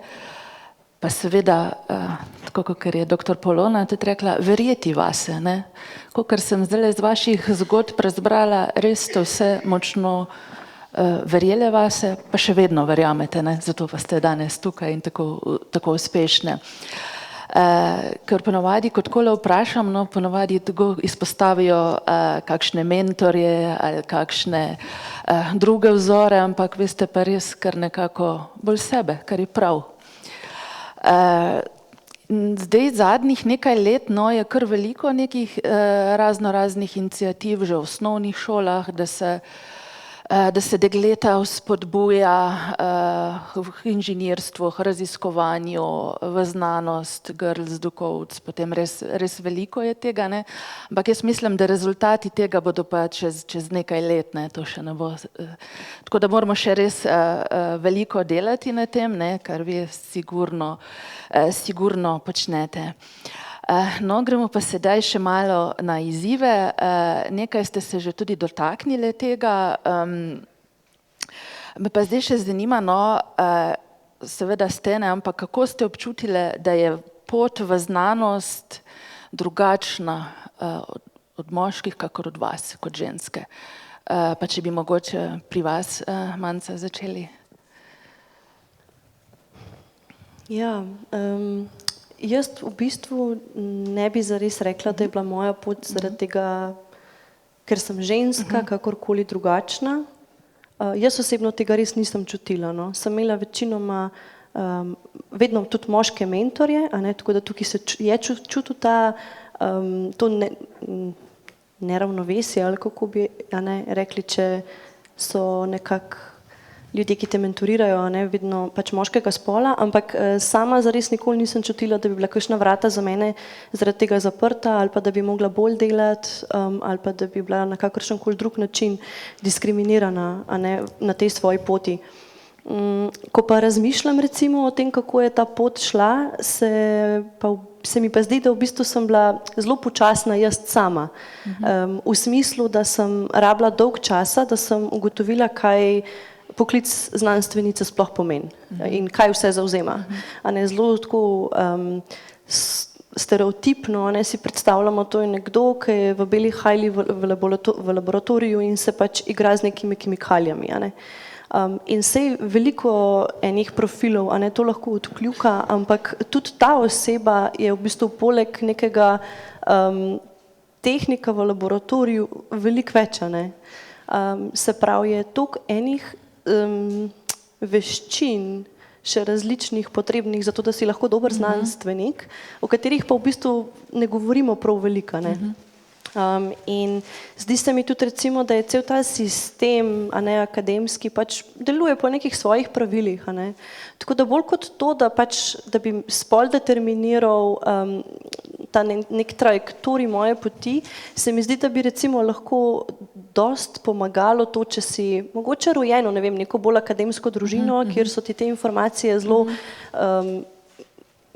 pa seveda, tako kot je doktor Polona tudi rekla, verjeti vase, ne. Kakor sem zdaj iz vaših zgodb razbrala, res ste vse močno verjele vase, pa še vedno verjamete, ne, zato pa ste danes tukaj in tako uspešne. Ker ponavadi, kot kole vprašam, no, ponavadi tako izpostavijo kakšne mentorje ali kakšne druge vzore, ampak vi ste pa res kar nekako bolj sebe, kar je prav. Zdaj zadnjih nekaj let, no, je kar veliko nekih raznoraznih iniciativ že v osnovnih šolah, da se da se dekleta vzpodbuja v inženirstvu, raziskovanju, v znanost, girls do codes, potem res veliko je tega, ne. Ampak jaz mislim, da rezultati tega bodo pa čez nekaj let, ne, to še ne bo. Tako da moramo še res veliko delati na tem, ne, kar vi sigurno počnete. No, gremo pa sedaj še malo na izzive. Nekaj ste se že tudi dotaknili tega. Me pa zdaj še zanima, no, seveda ste, ne, ampak kako ste občutili, da je pot v znanost drugačna od moških, kakor od vas, kot ženske? Pa če bi mogoče pri vas, Manca, začeli. Ja, jaz v bistvu ne bi zares rekla, da je bila moja pot zaradi tega, ker sem ženska, kakorkoli drugačna. Jaz osebno tega res nisem čutila, no. Sem imela večinoma vedno tudi moške mentorje, a ne, tako da tukaj se je čutil to neravnovesje, ali kako bi, a ne, rekli, če so nekako ljudje, ki te mentorirajo, ne, vedno pač moškega spola, ampak sama zares nikoli nisem čutila, da bi bila kakšna vrata za mene zaradi tega zaprta, ali pa da bi mogla bolj delati, ali pa da bi bila na kakršenkoli drug način diskriminirana, a ne, na tej svoji poti. Ko pa razmišljam recimo o tem, kako je ta pot šla, se mi pa zdi, da v bistvu sem bila zelo počasna jaz sama. V smislu, da sem rabila dolg časa, da sem ugotovila, kaj poklic znanstvenice sploh pomeni in kaj vse zavzema. A ne, zelo tako stereotipno, ne, si predstavljamo, to je nekdo, ki je v beli hajli v laboratoriju in se pač igra z nekimi kemikalijami, a ne. In sej veliko enih profilov, a ne, to lahko odkljuka, ampak tudi ta oseba je v bistvu poleg nekega tehnika v laboratoriju veliko več, a ne. Se pravi, je toliko enih veščin še različnih potrebnih za to, da si lahko dober znanstvenik, o katerih pa v bistvu ne govorimo prav veliko, ne. In zdi se mi tudi recimo, da je cel ta sistem, a ne, akademski, pač deluje po nekih svojih pravilih, a ne. Tako da bolj kot to, da pač, da bi spol determiniral ta nek trajektorij moje poti, se mi zdi, da bi recimo lahko dost pomagalo to, če si mogoče rojeno, ne vem, neko bolj akademsko družino, kjer so ti te informacije zelo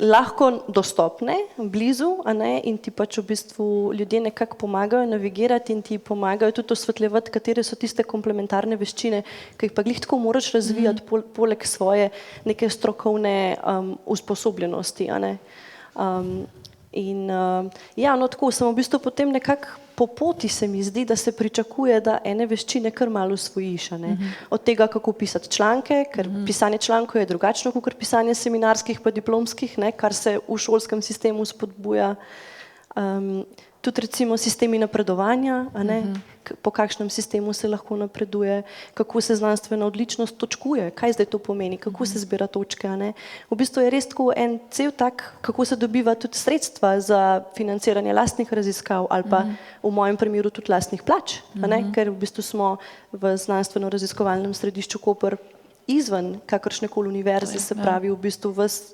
lahko dostopne, blizu, a ne, in ti pač v bistvu ljudje nekako pomagajo navigirati in ti pomagajo tudi osvetljevati, katere so tiste komplementarne veščine, ki jih pa glih tako moraš razvijati poleg svoje neke strokovne usposobljenosti, a ne. Ja, no, tako sem v bistvu potem nekako po poti se mi zdi, da se pričakuje, da ene veščine kar malo osvojiš, a ne. Od tega, kako pisati članke, ker pisanje člankov je drugačno kakor pisanje seminarskih pa diplomskih, ne, kar se v šolskem sistemu spodbuja. Tudi recimo sistemi napredovanja, a ne, po kakšnem sistemu se lahko napreduje, kako se znanstvena odličnost točkuje, kaj zdaj to pomeni, kako se zbira točke, a ne. V bistvu je res tako en cel tak, kako se dobiva tudi sredstva za financiranje lastnih raziskav ali pa v mojem primeru tudi lastnih plač, a ne, ker v bistvu smo v znanstveno-raziskovalnem središču Koper izven kakršnekoli univerze, se pravi v bistvu ves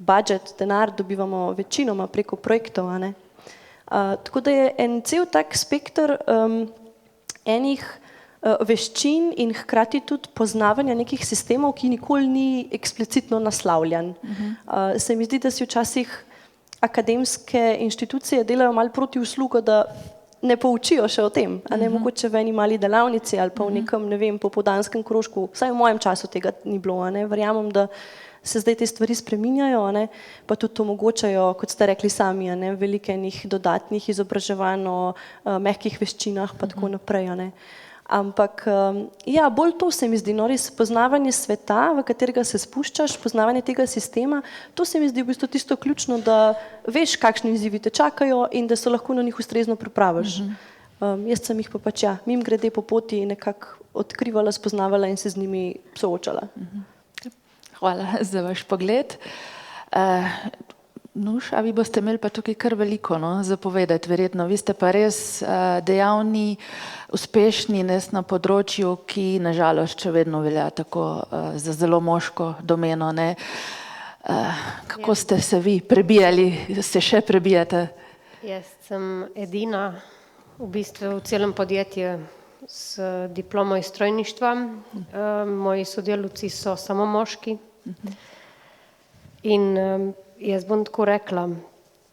budžet, denar dobivamo večinoma preko projektov, a ne. Tako da je en cel tak spekter enih veščin in hkrati tudi poznavanja nekih sistemov, ki nikoli ni eksplicitno naslavljan. Se mi zdi, da si včasih akademske inštitucije delajo malo proti uslugo, da ne poučijo še o tem, a ne, mogoče v eni mali delavnici ali pa v nekem, ne vem, popoldanskem krožku, vsaj v mojem času tega ni bilo, a ne, verjamem, da se zdaj te stvari spreminjajo, a ne, pa tudi omogočajo, kot ste rekli sami, a ne, veliko enih dodatnih izobraževanj o mehkih veščinah pa tako naprej, a ne. Ampak ja, bolj to se mi zdi, no, res poznavanje sveta, v katerega se spuščaš, poznavanje tega sistema, to se mi zdi v bistvu tisto ključno, da veš, kakšni izzivi te čakajo in da se lahko na njih ustrezno pripraviš. Jaz sem jih pa pač, ja, mimogrede po poti nekako odkrivala, spoznavala in se z njimi soočala. Hvala za vaš pogled. Nuš, a vi boste imeli pa tukaj kar veliko za povedati, verjetno. Vi ste pa res dejavni, uspešni na področju, ki nažalost še vedno velja tako za zelo moško domeno. Ne? Kako ste se vi prebijali, se še prebijate? Jaz sem edina v bistvu v celem podjetju s diplomo iz strojništva. Moji sodelavci so samo moški. In jaz bom tako rekla,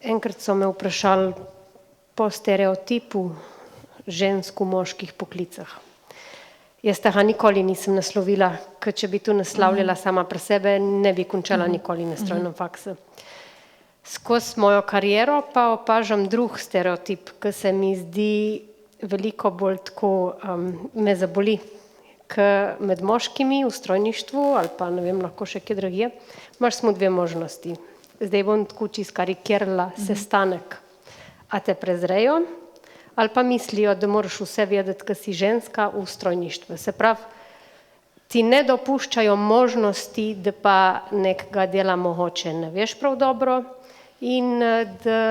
enkrat so me vprašali po stereotipu žensk v moških poklicah. Jaz tega nikoli nisem naslovila, ker če bi to naslavljala sama pri sebe, ne bi končala nikoli na strojnem faksu. Skozi mojo kariero pa opažam drug stereotip, ki se mi zdi veliko bolj tako, me zaboli, ker med moškimi v strojništvu ali pa ne vem, lahko še kje drugje, imaš samo dve možnosti. Zdaj bom tako čisto karikirala sestanek. A te prezrejo ali pa mislijo, da moraš vse vedeti, ker si ženska v strojništvu. Se pravi, ti ne dopuščajo možnosti, da pa nekega dela mogoče ne veš prav dobro in da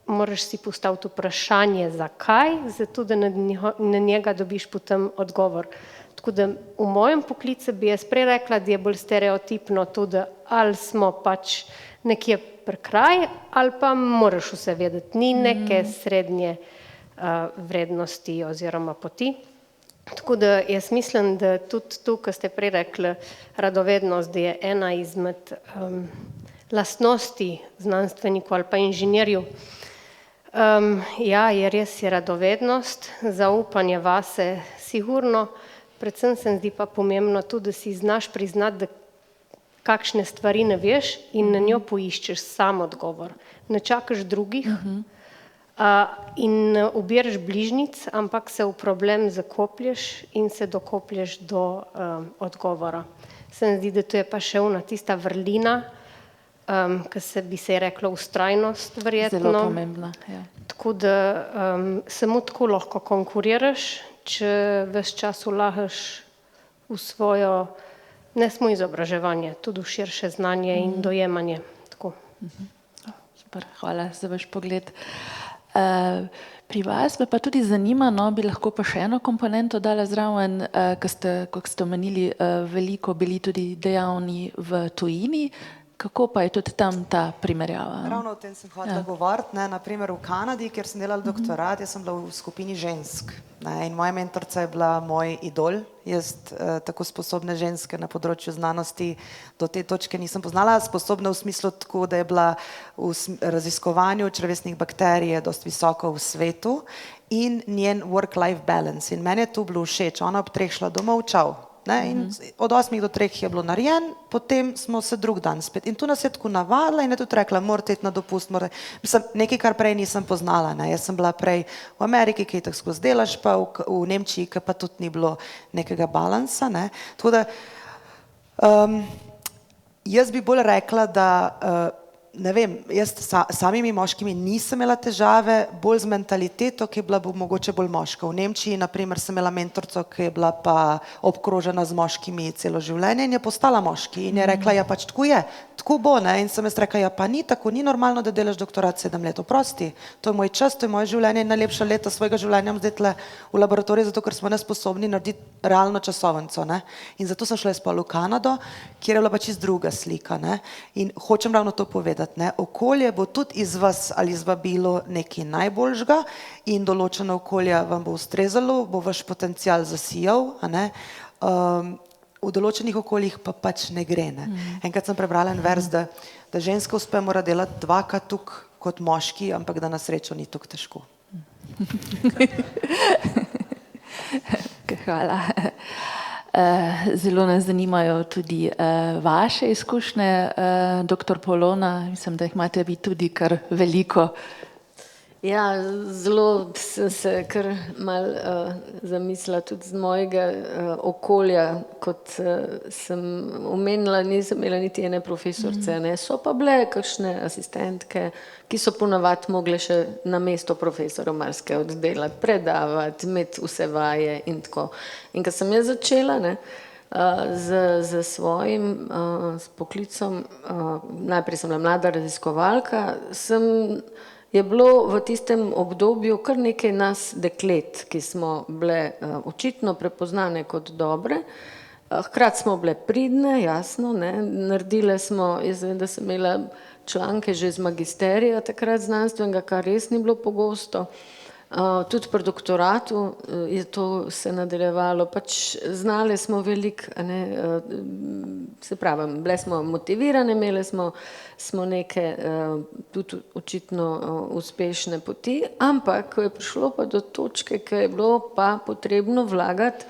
moraš si postaviti vprašanje, zakaj, zato da na njega dobiš potem odgovor. Tako da v mojem poklicu bi jaz prej rekla, da je bolj stereotipno to, da ali smo pač nekje pri kraj, ali pa moraš vse vedeti. Ni neke srednje vrednosti oziroma poti. Tako da jaz mislim, da tudi tu, kar ste prej rekli, radovednost, da je ena izmed lastnosti znanstvenikov ali pa inženirjev. Ja, je res je radovednost, zaupanje vase sigurno, predvsem se zdi pa pomembno tudi, da si znaš priznati, da kakšne stvari ne veš in na njo poiščeš sam odgovor. Ne čakaš drugih in ubiraš bližnjic, ampak se v problem zakoplješ in se dokoplješ do odgovora. Se mi zdi, da to je pa še ona tista vrlina, ki bi se je reklo vztrajnost verjetno. Zelo pomembna, ja. Tako da samo tako lahko konkuriraš, če ves čas vlagaš v svojo, ne samo izobraževanje, tudi v širše znanje in dojemanje. Tako. Super, hvala za vaš pogled. Pri vas me pa tudi zanima, bi lahko pa še eno komponento dala zraven, kot ste omenili, veliko bili tudi dejavni v tujini. Kako pa je tudi tam ta primerjava? Ravno o tem sem hotela govoriti, naprimer v Kanadi, kjer sem delala doktorat, jaz sem bila v skupini žensk in moja mentorica je bila moj idol. Jaz tako sposobne ženske na področju znanosti do te točke nisem poznala, sposobna v smislu tako, da je bila v raziskovanju črevesnih bakterij dosti visoko v svetu in njen work-life balance. In meni je to bilo všeč, ona ob 3 šla domov, čau. In od 8 do 3 je bilo narejen, potem smo se drug dan spet. In tu nas je tako navadila in je tudi rekla, morate iti na dopust. Mislim, nekaj, kar prej nisem poznala. Jaz sem bila prej v Ameriki, ki je tako skozi delaš, pa v Nemčiji, ki pa tudi ni bilo nekega balansa. Tako da jaz bi bolj rekla, da ne vem, jaz samimi moškimi nisem imela težave, bolj z mentaliteto, ki je bila mogoče bolj moška. V Nemčiji, naprimer, sem imela mentorico, ki je bila pa obkrožena z moškimi celo življenje in je postala moški in je rekla, ja pač tako je, tako bo. In sem jaz rekla, ja pa ni tako, ni normalno, da delaš doktorat 7 let, oprosti. To je moj čas, to je moje življenje in najlepša leta svojega življenja zdaj tle v laboratoriju, zato ker smo nesposobni narediti realno časovnico. In zato sem šla jaz pa v Kanado, kjer je bila pa čisto druga slika. In hočem ravno to povedati. Okolje bo tudi iz vas ali izvabilo nekaj najboljšega in določeno okolje vam bo ustrezalo, bo vaš potencial zasijal, v določenih okoljih pa pač ne gre. Enkrat sem prebrala en vers, da ženska uspe mora delati 2krat toliko kot moški, ampak da na srečo ni tako težko. Hvala. Zelo nas zanimajo tudi vaše izkušnje, doktor Polona, mislim, da jih imate vi tudi kar veliko. Ja, zelo sem se kar malo zamislila tudi z mojega okolja, kot sem omenila, nisem imela niti ene profesorice, so pa bile kakšne asistentke, ki so ponavadi mogle še na mesto profesora marsikaj oddelati, predavati, imeti vse vaje in tako. In ko sem jaz začela, z svojim s poklicom, najprej sem bila mlada raziskovalka, je bilo v tistem obdobju kar nekaj nas deklet, ki smo bile očitno prepoznane kot dobre, hkrati smo bile pridne, jasno, ne, naredile smo, jaz vem, da sem imela članke že iz magisterija takrat znanstvenega, kar res ni bilo pogosto. Tudi pri doktoratu je to se nadaljevalo, pač znali smo veliko, se pravi, bile smo motivirane, imeli smo neke tudi očitno uspešne poti, ampak ko je prišlo pa do točke, ko je bilo pa potrebno vlagati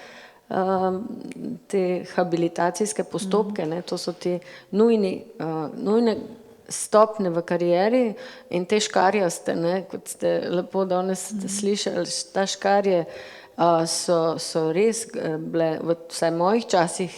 te habilitacijske postopke, ne, to so te nujne stopne v karieri in te škarjaste, ne, kot ste lepo danes slišali, ta škarje so res bile, vsaj v mojih časih,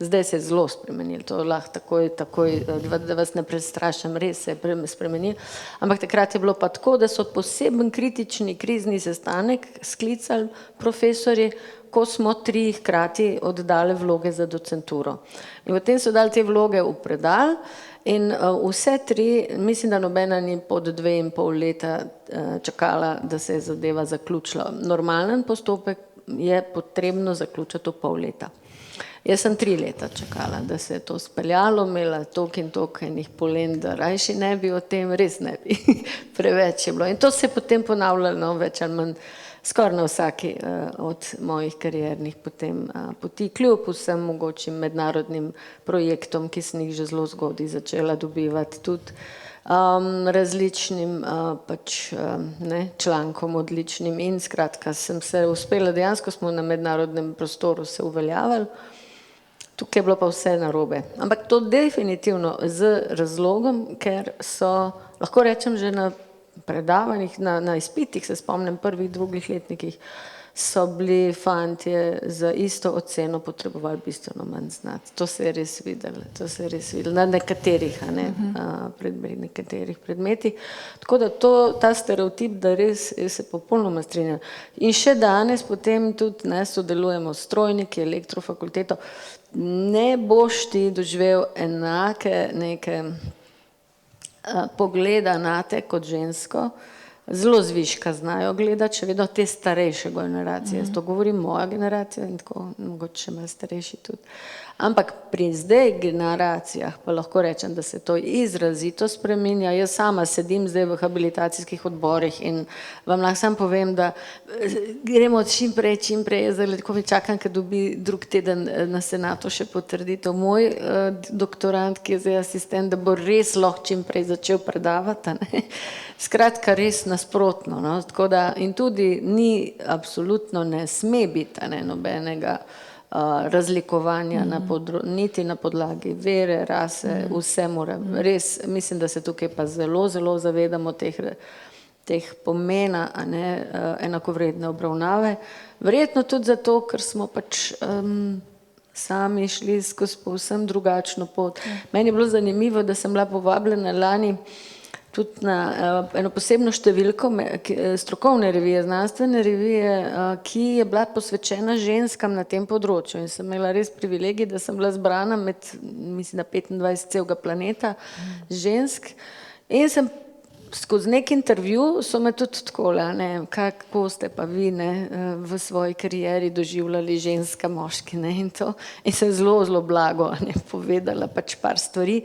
zdaj se je zelo spremenilo, to lahko takoj, da vas ne prestrašam, res se je spremenilo, ampak takrat je bilo pa tako, da so poseben kritični krizni sestanek sklicali profesorji, ko smo 3 hkrati oddali vloge za docenturo. In potem so dali te vloge v predal in vse 3, mislim, da nobena ni pod 2,5 leta čakala, da se je zadeva zaključila. Normalen postopek je potrebno zaključiti v pol leta. Jaz sem 3 leta čakala, da se je to speljalo, imela toliko in toliko enih polen, da rajši ne bi o tem, res ne bi, preveč je bilo. In to se je potem ponavljalo, več ali manj, skoraj na vsaki od mojih kariernih potem poti, kljub vsem mogočim mednarodnim projektom, ki sem jih že zelo zgodaj začela dobivati, tudi različnim člankom odličnim in skratka sem se uspela, dejansko smo na mednarodnem prostoru se uveljavili, tukaj je bilo pa vse narobe. Ampak to definitivno z razlogom, ker so, lahko rečem, že na predavanjih, na izpitih, se spomnim, prvih, drugih letnikih, so bili fantje za isto oceno potrebovali bistveno manj znati. To se je res videlo, na nekaterih, nekaterih predmetih. Tako da ta stereotip, da res se popolnoma strinjam. In še danes potem tudi sodelujemo s strojniki, elektrofakulteto, ne boš ti doživel enake neke pogleda nate kot žensko, zelo zviška znajo gledati, še vedno te starejše generacije, jaz to govorim moja generacija in tako, mogoče še malo starejši tudi. Ampak pri zdaj generacijah pa lahko rečem, da se to izrazito spreminja. Jaz sama sedim zdaj v habilitacijskih odborih in vam lahko sam povem, da gremo čim prej, jaz tako mi čakam, ker dobi drug teden na senatu še potrditev moj doktorant, ki je zdaj asistent, da bo res lahko čim prej začel predavati. Skratka, res nasprotno. Tako da in tudi ni, absolutno ne sme biti nobenega razlikovanja niti na podlagi vere, rase, vse mora. Res, mislim, da se tukaj pa zelo, zelo zavedamo teh pomena enakovredne obravnave. Verjetno tudi zato, ker smo pač sami šli skozi povsem drugačno pot. Meni je bilo zanimivo, da sem bila povabljena lani tudi na eno posebno številko strokovne revije, znanstvene revije, ki je bila posvečena ženskam na tem področju. In sem imela res privilegij, da sem bila zbrana med, mislim, na 25 celega planeta žensk. In sem skozi nek intervju so me tudi takole, kako ste pa vi v svoji karieri doživljali ženska, moški in to. In sem zelo, zelo blago povedala pač par stvari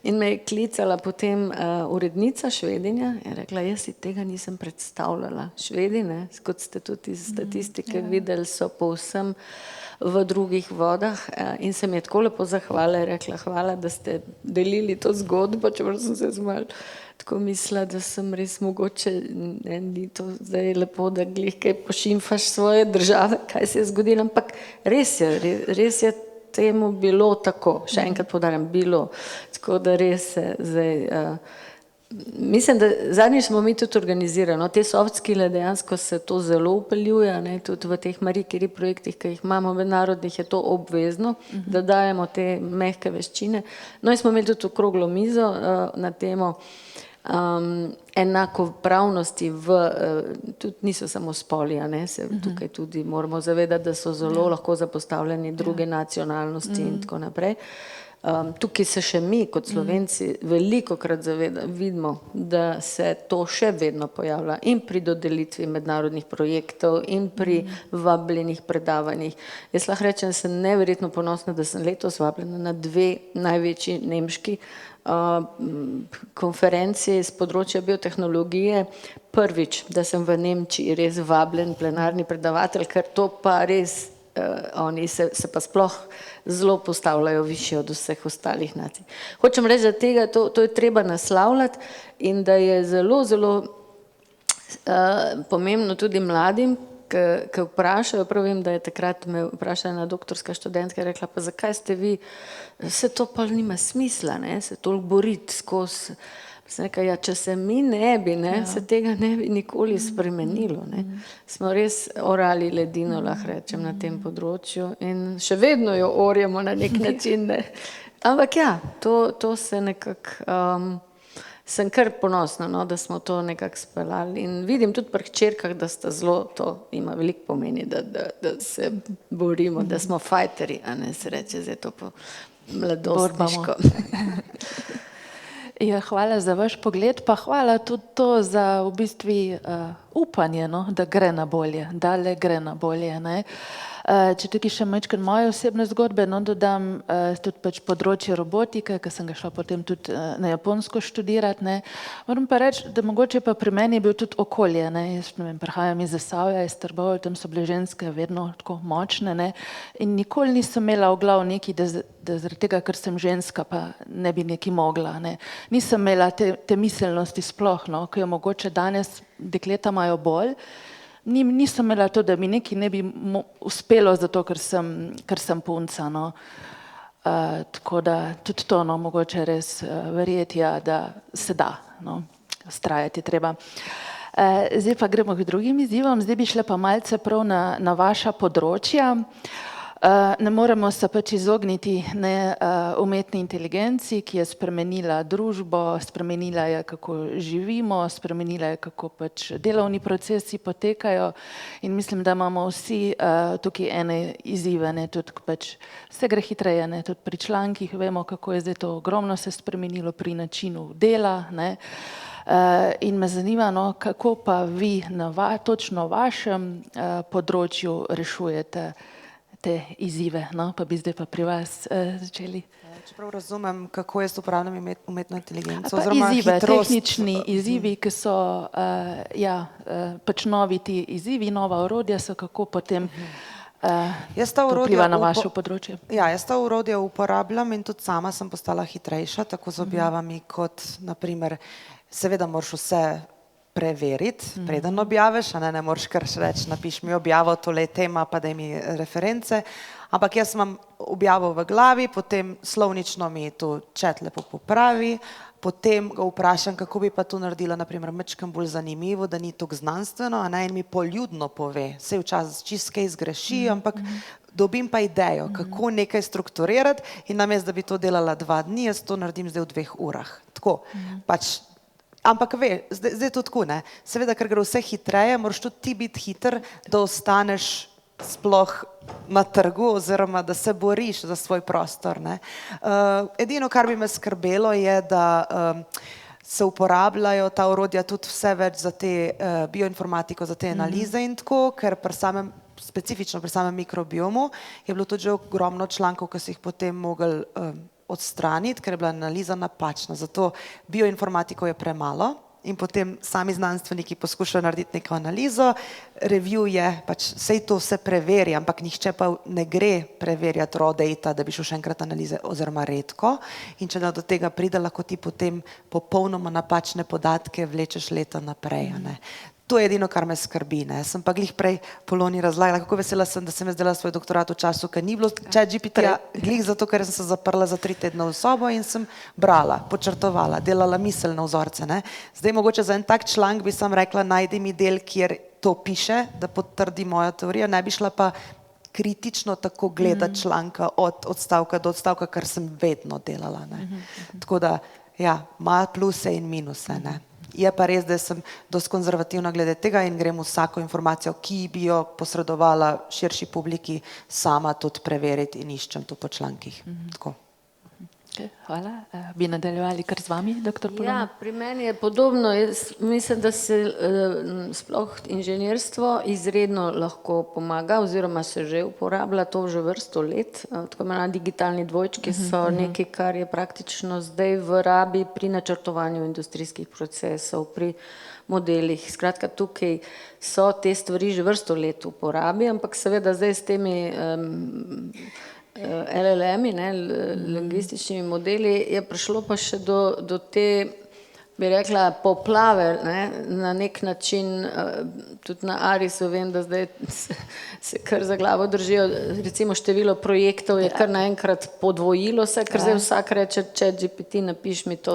in me je klicala potem urednica Švedinja in rekla, jaz si tega nisem predstavljala. Švedi, kot ste tudi iz statistike videli, so povsem v drugih vodah in se mi je tako lepo zahvala in rekla, hvala, da ste delili to zgodbo, čeprav sem se malo tako mislila, da sem res mogoče, ni to zdaj lepo, da glih kaj pošimfaš svoje države, kaj se je zgodilo, ampak res je temu bilo tako, še enkrat poudarjam, bilo, tako da res se zdaj, mislim, da zadnjič smo mi tudi organizirali, te soft skille dejansko se to zelo upeljuje, tudi v teh Marie Curie projektih, ki jih imamo mednarodnih, je to obvezno, da dajemo te mehke veščine. No in smo imeli tudi okroglo mizo na temo, enakopravnosti tudi niso samo spoli, a ne, se tukaj tudi moramo zavedati, da so zelo lahko zapostavljeni druge nacionalnosti in tako naprej. Tukaj se še mi kot Slovenci velikokrat vidimo, da se to še vedno pojavlja in pri dodelitvi mednarodnih projektov in pri vabljenih predavanjih. Jaz lahko rečem, sem neverjetno ponosna, da sem letos vabljena na 2 največji nemški konferenci z področja biotehnologije. Prvič, da sem v Nemčiji res vabljen plenarni predavatelj, ker to pa res oni se pa sploh zelo postavljajo višje od vseh ostalih nacij. Hočem reči, da to je treba naslavljati in da je zelo, zelo pomembno tudi mladim, ki vprašajo, prav vem, da je takrat me vprašala ena doktorska študentka, rekla, pa zakaj ste vi, se to pa nima smisla, ne, se toliko boriti skozi. Sem rekla, ja, če se mi ne bi, se tega ne bi nikoli spremenilo. Ne. Smo res orali ledino, lahko rečem, na tem področju in še vedno jo orjemo na nek način. Ne. Ampak ja, to se nekako, sem kar ponosna, no, da smo to nekako speljali in vidim tudi pri hčerkah, da sta zelo, to ima veliko pomeni, da se borimo, da smo fajteri, a ne se reče, zdaj to po mladostniško. Ja, hvala za vaš pogled, pa hvala tudi to za v bistvu upanje, no, da gre na bolje, da le gre na bolje. Ne. Če tukaj še majčkeno moje osebne zgodbe, no, dodam tudi pač področje robotike, ker sem ga šla potem tudi na Japonsko študirati. Ne. Moram pa reči, da mogoče pa pri meni je bil tudi okolje. Ne. Jaz ne vem, prihajam iz Zasavja, iz Trbovelj, tam so bile ženske vedno tako močne, ne. In nikoli nisem imela v glav nekaj, da zaradi tega, ker sem ženska, pa ne bi nekaj mogla. Ne. Nisem imela te miselnosti sploh, no, ki jo mogoče danes dekleta imajo bolj. Nisem imela to, da mi nekaj ne bi uspelo zato, ker sem punca. No. Tako da tudi to, no, mogoče res verjeti, ja, da se da, no, vztrajati treba. Zdaj pa gremo k drugim izzivom, zdaj bi šla pa malce prav na vaša področja. Ne moremo se pač izogniti umetni inteligenci, ki je spremenila družbo, spremenila je, kako živimo, spremenila je, kako pač delovni procesi potekajo in mislim, da imamo vsi tukaj ene izzive, ne, tudi pač vse gre hitreje, ne, tudi pri člankih vemo, kako je zdaj to ogromno se spremenilo pri načinu dela, ne. In me zanima, no, kako pa vi na točno vašem področju rešujete te izzive, no, pa bi zdaj pa pri vas začeli. Čeprav razumem, kako jaz uporabljam umetno inteligenco, pa oziroma izzive, hitrost. tehnični izzivi, ki so pač novi ti izzivi, nova orodja so, kako potem to vpliva na vaše področje. Ja, jaz ta orodja uporabljam in tudi sama sem postala hitrejša, tako z objavami kot, naprimer, seveda moraš vse preveriti, preden objaviš, a ne moraš kar reči, napiš mi objavo, tole je tema, pa daj mi reference, ampak jaz imam objavo v glavi, potem slovnično mi to chat lepo popravi, potem ga vprašam, kako bi pa to naredila, naprimer, majčkeno bolj zanimivo, da ni toliko znanstveno, a ne, in mi poljudno pove, saj včasih čisto kaj zgreši, ampak dobim pa idejo, kako nekaj strukturirati in namesto, da bi to delala 2 dni, jaz to naredim zdaj v 2 urah. Tako, pač. Ampak zdaj je to tako, ne, seveda, ker gre vse hitreje, moraš tudi ti biti hiter, da ostaneš sploh na trgu oziroma da se boriš za svoj prostor, ne. Edino, kar bi me skrbelo, je, da se uporabljajo ta orodja tudi vse več za te bioinformatiko, za te analize in tako, ker specifično pri samem mikrobiomu je bilo tudi že ogromno člankov, ki so jih potem mogli odstraniti, ker je bila analiza napačna. Zato bioinformatiko je premalo in potem sami znanstveniki poskušajo narediti neko analizo, review je, pač sej to vse preveri, ampak nihče pa ne gre preverjati raw data, da bi šel še enkrat analize, oziroma redko. In če do tega pride, lahko ti potem popolnoma napačne podatke vlečeš leta naprej. Ne. To je edino, kar me skrbi. Ne. Sem pa glih prej Poloni razlagala, kako vesela sem, da sem jaz delala svoj doktorat v času, ker ni bilo ChatGPT-ja, glih zato, ker sem se zaprla za 3 tedne v sobo in sem brala, počrtovala, delala miselne vzorce. Ne. Zdaj mogoče za en tak članek bi sam rekla, najdi mi del, kjer to piše, da potrdi mojo teorijo, ne bi šla pa kritično tako gledati članka od odstavka do odstavka, kar sem vedno delala. Ne. Tako da Ja, ima pluse in minuse, ne. Je pa res, da sem dosti konzervativna glede tega in grem vsako informacijo, ki bi jo posredovala širši publiki, sama tudi preveriti in iščem to po člankih. Tako. Hvala. Bi nadaljevali kar z vami, dr. Polona? Ja, pri meni je podobno. Jaz mislim, da se sploh inženirstvo izredno lahko pomaga oziroma se že uporablja to že vrsto let. Tako imenovani digitalni dvojčki so nekaj, kar je praktično zdaj v rabi pri načrtovanju industrijskih procesov, pri modelih. Skratka, tukaj so te stvari že vrsto let v uporabi, ampak seveda zdaj s temi LLM-i, lingvističnimi modeli, je prišlo pa še do te, bi rekla, poplave, na nek način, tudi na Arisu vem, da zdaj se kar za glavo držijo, recimo število projektov je kar naenkrat podvojilo se, ker zdaj vsak reče, ChatGPT, napiš mi to.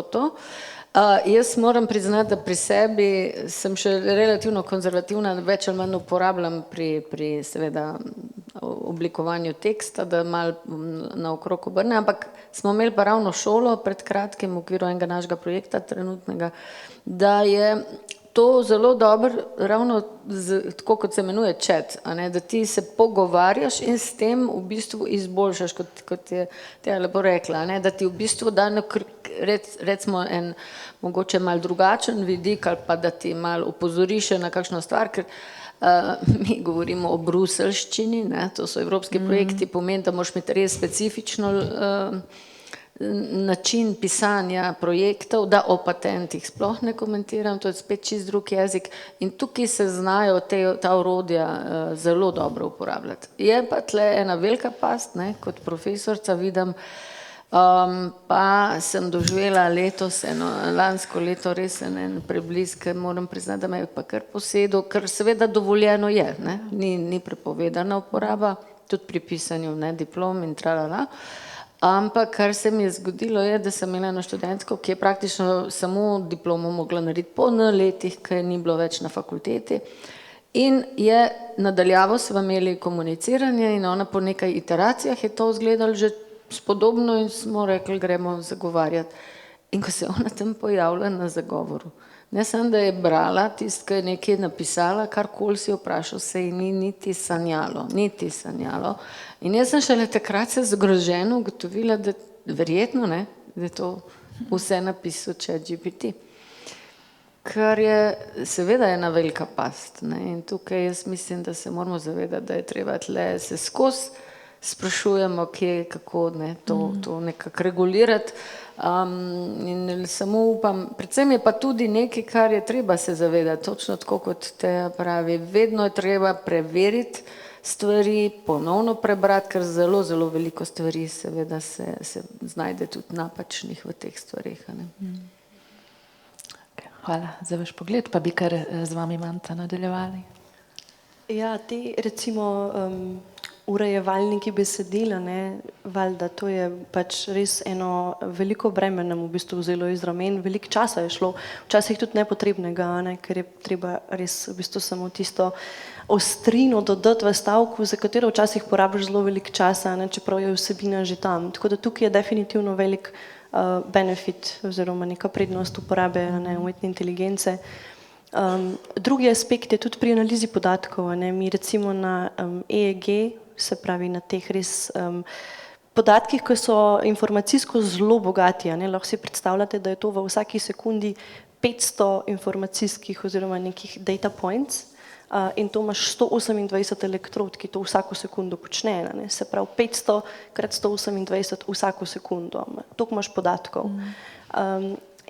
Jaz moram priznati, da pri sebi sem še relativno konzervativna, več ali manj uporabljam pri seveda oblikovanju teksta, da malo naokrog obrne, ampak smo imeli pa ravno šolo pred kratkim v okviru enega našega projekta trenutnega, da je to zelo dobro, ravno tako kot se imenuje chat, da ti se pogovarjaš in s tem v bistvu izboljšaš, kot je Teja lepo rekla, da ti v bistvu da recimo en mogoče malo drugačen vidik ali pa da ti malo opozoriš na kakšno stvar, ker mi govorimo o bruseljščini, to so evropski projekti, pomeni, da moraš imeti res specifično način pisanja projektov, da o patentih sploh ne komentiram, to je spet čist drug jezik in tukaj se znajo ta orodja zelo dobro uporabljati. Je pa tle ena velika past, kot profesorca vidim, pa sem doživela letos, lansko leto res en preblisk, moram priznati, da me je pa kar posedel, ker seveda dovoljeno je, ni prepovedana uporaba, tudi pri pisanju diplom in tralala. Ampak kar se mi je zgodilo je, da sem imela eno študentko, ki je praktično samo diplomo mogla narediti po letih, ker ni bilo več na fakulteti. In je nadaljavo sva imeli komuniciranje in ona po nekaj iteracijah je to izgledalo že spodobno in smo rekli, gremo zagovarjati. In ko se je ona tam pojavila na zagovoru, ne samo, da je brala tisto, ki je nekaj napisala, karkoli si vprašal, se ji ni niti sanjalo. In jaz sem šele takrat se zgroženo ugotovila, da verjetno, da je to vse napisal ChatGPT. Kar je seveda ena velika past. In tukaj jaz mislim, da se moramo zavedati, da je treba tle se skozi sprašujemo, kje, kako to nekako regulirati. In samo upam, predvsem je pa tudi nekaj, kar je treba se zavedati, točno tako kot Teja pravi, vedno je treba preveriti stvari, ponovno prebrati, ker zelo, zelo veliko stvari seveda se znajde tudi napačnih v teh stvarih. Hvala za vaš pogled, pa bi kar z vami Manta nadaljevali. Ja, ti recimo urejevalniki besedila, valjda, to je pač res eno veliko breme nam v bistvu vzelo iz ramen, veliko časa je šlo, včasih tudi nepotrebnega, ker je treba res v bistvu samo tisto ostrino dodati v stavku, za katero včasih porabiš zelo veliko časa, čeprav je vsebina že tam. Tako da tukaj je definitivno velik benefit oziroma neka prednost uporabe umetne inteligence. Drugi aspekt je tudi pri analizi podatkov. Mi recimo na EEG, se pravi na teh res podatkih, ki so informacijsko zelo bogati. Lahko si predstavljate, da je to v vsaki sekundi 500 informacijskih oziroma nekih data points in to imaš 128 elektrod, ki to vsako sekundo počne. Se pravi 500 krat 128 vsako sekundo. Toliko imaš podatkov.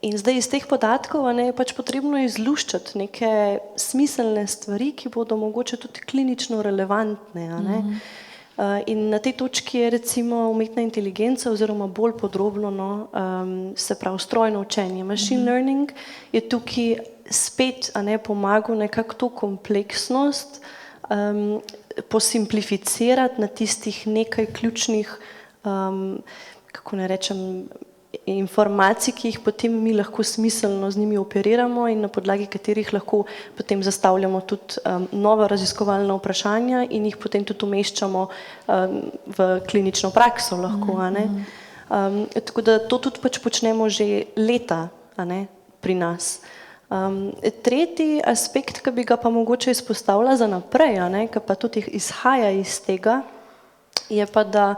In zdaj iz teh podatkov je pač potrebno izluščati neke smiselne stvari, ki bodo mogoče tudi klinično relevantne. In na tej točki je recimo umetna inteligenca oziroma bolj podrobno, se pravi strojno učenje. Machine learning je tukaj spet pomagal nekako to kompleksnost posimplificirati na tistih nekaj ključnih, kako ne rečem, informacij, ki jih potem mi lahko smiselno z njimi operiramo in na podlagi katerih lahko potem zastavljamo tudi nova raziskovalna vprašanja in jih potem tudi umeščamo v klinično prakso lahko. Tako da to tudi pač počnemo že leta, a ne, pri nas. Tretji aspekt, ki bi ga pa mogoče izpostavila za naprej, a ne, ki pa tudi izhaja iz tega, je pa, da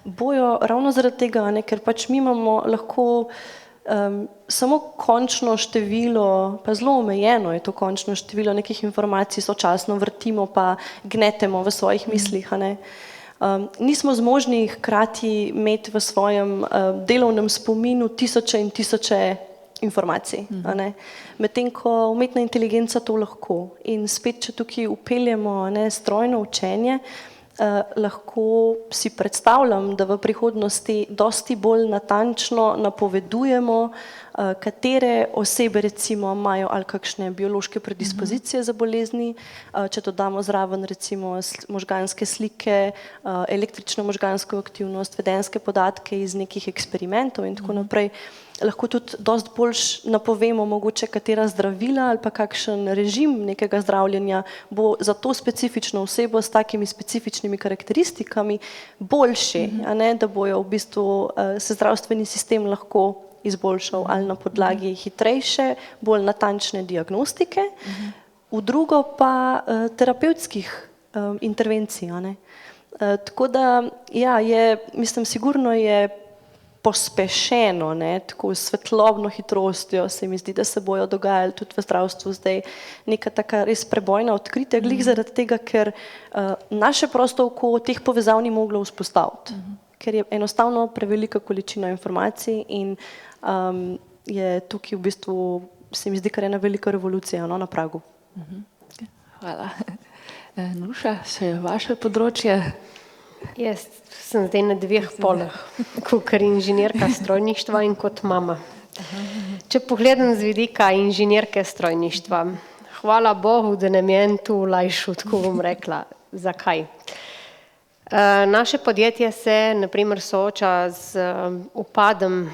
bojo ravno zaradi tega, a ne, ker pač mi imamo lahko samo končno število, pa zelo omejeno je to končno število nekih informacij, sočasno vrtimo pa gnetemo v svojih mislih, a ne. Nismo zmožni hkrati imeti v svojem delovnem spominu tisoče in tisoče informacij, a ne. Medtem ko umetna inteligenca to lahko. In spet, če tukaj upeljemo, a ne, strojno učenje, lahko si predstavljam, da v prihodnosti dosti bolj natančno napovedujemo, katere osebe recimo imajo ali kakšne biološke predispozicije za bolezni, če dodamo zraven recimo možganske slike, električno možgansko aktivnost, vedenjske podatke iz nekih eksperimentov in tako naprej, lahko tudi dosti bolj napovemo mogoče katera zdravila ali pa kakšen režim nekega zdravljenja bo za to specifično osebo s takimi specifičnimi karakteristikami boljši, a ne, da bojo v bistvu se zdravstveni sistem lahko izboljšal ali na podlagi hitrejše, bolj natančne diagnostike, v drugo pa terapevtskih intervencij, a ne. Tako da, ja, je, mislim, sigurno je pospešeno, ne, tako svetlobno hitrostjo se mi zdi, da se bojo dogajali tudi v zdravstvu zdaj neka taka res prebojna odkritja, glih zaradi tega, ker naše prosto oko teh povezav ni moglo vzpostaviti, ker je enostavno prevelika količina informacij in je tukaj v bistvu, se mi zdi, kar ena velika revolucija, no, na pragu. Hvala. Nuša, še vaše področje? Jaz sem zdaj na dveh polah, kot inženirka strojništva in kot mama. Če pogledam z vidika inženirke strojništva, hvala Bogu, da nam je en tu olajšal, tako bom rekla. Zakaj? Naše podjetje se na primer sooča z upadom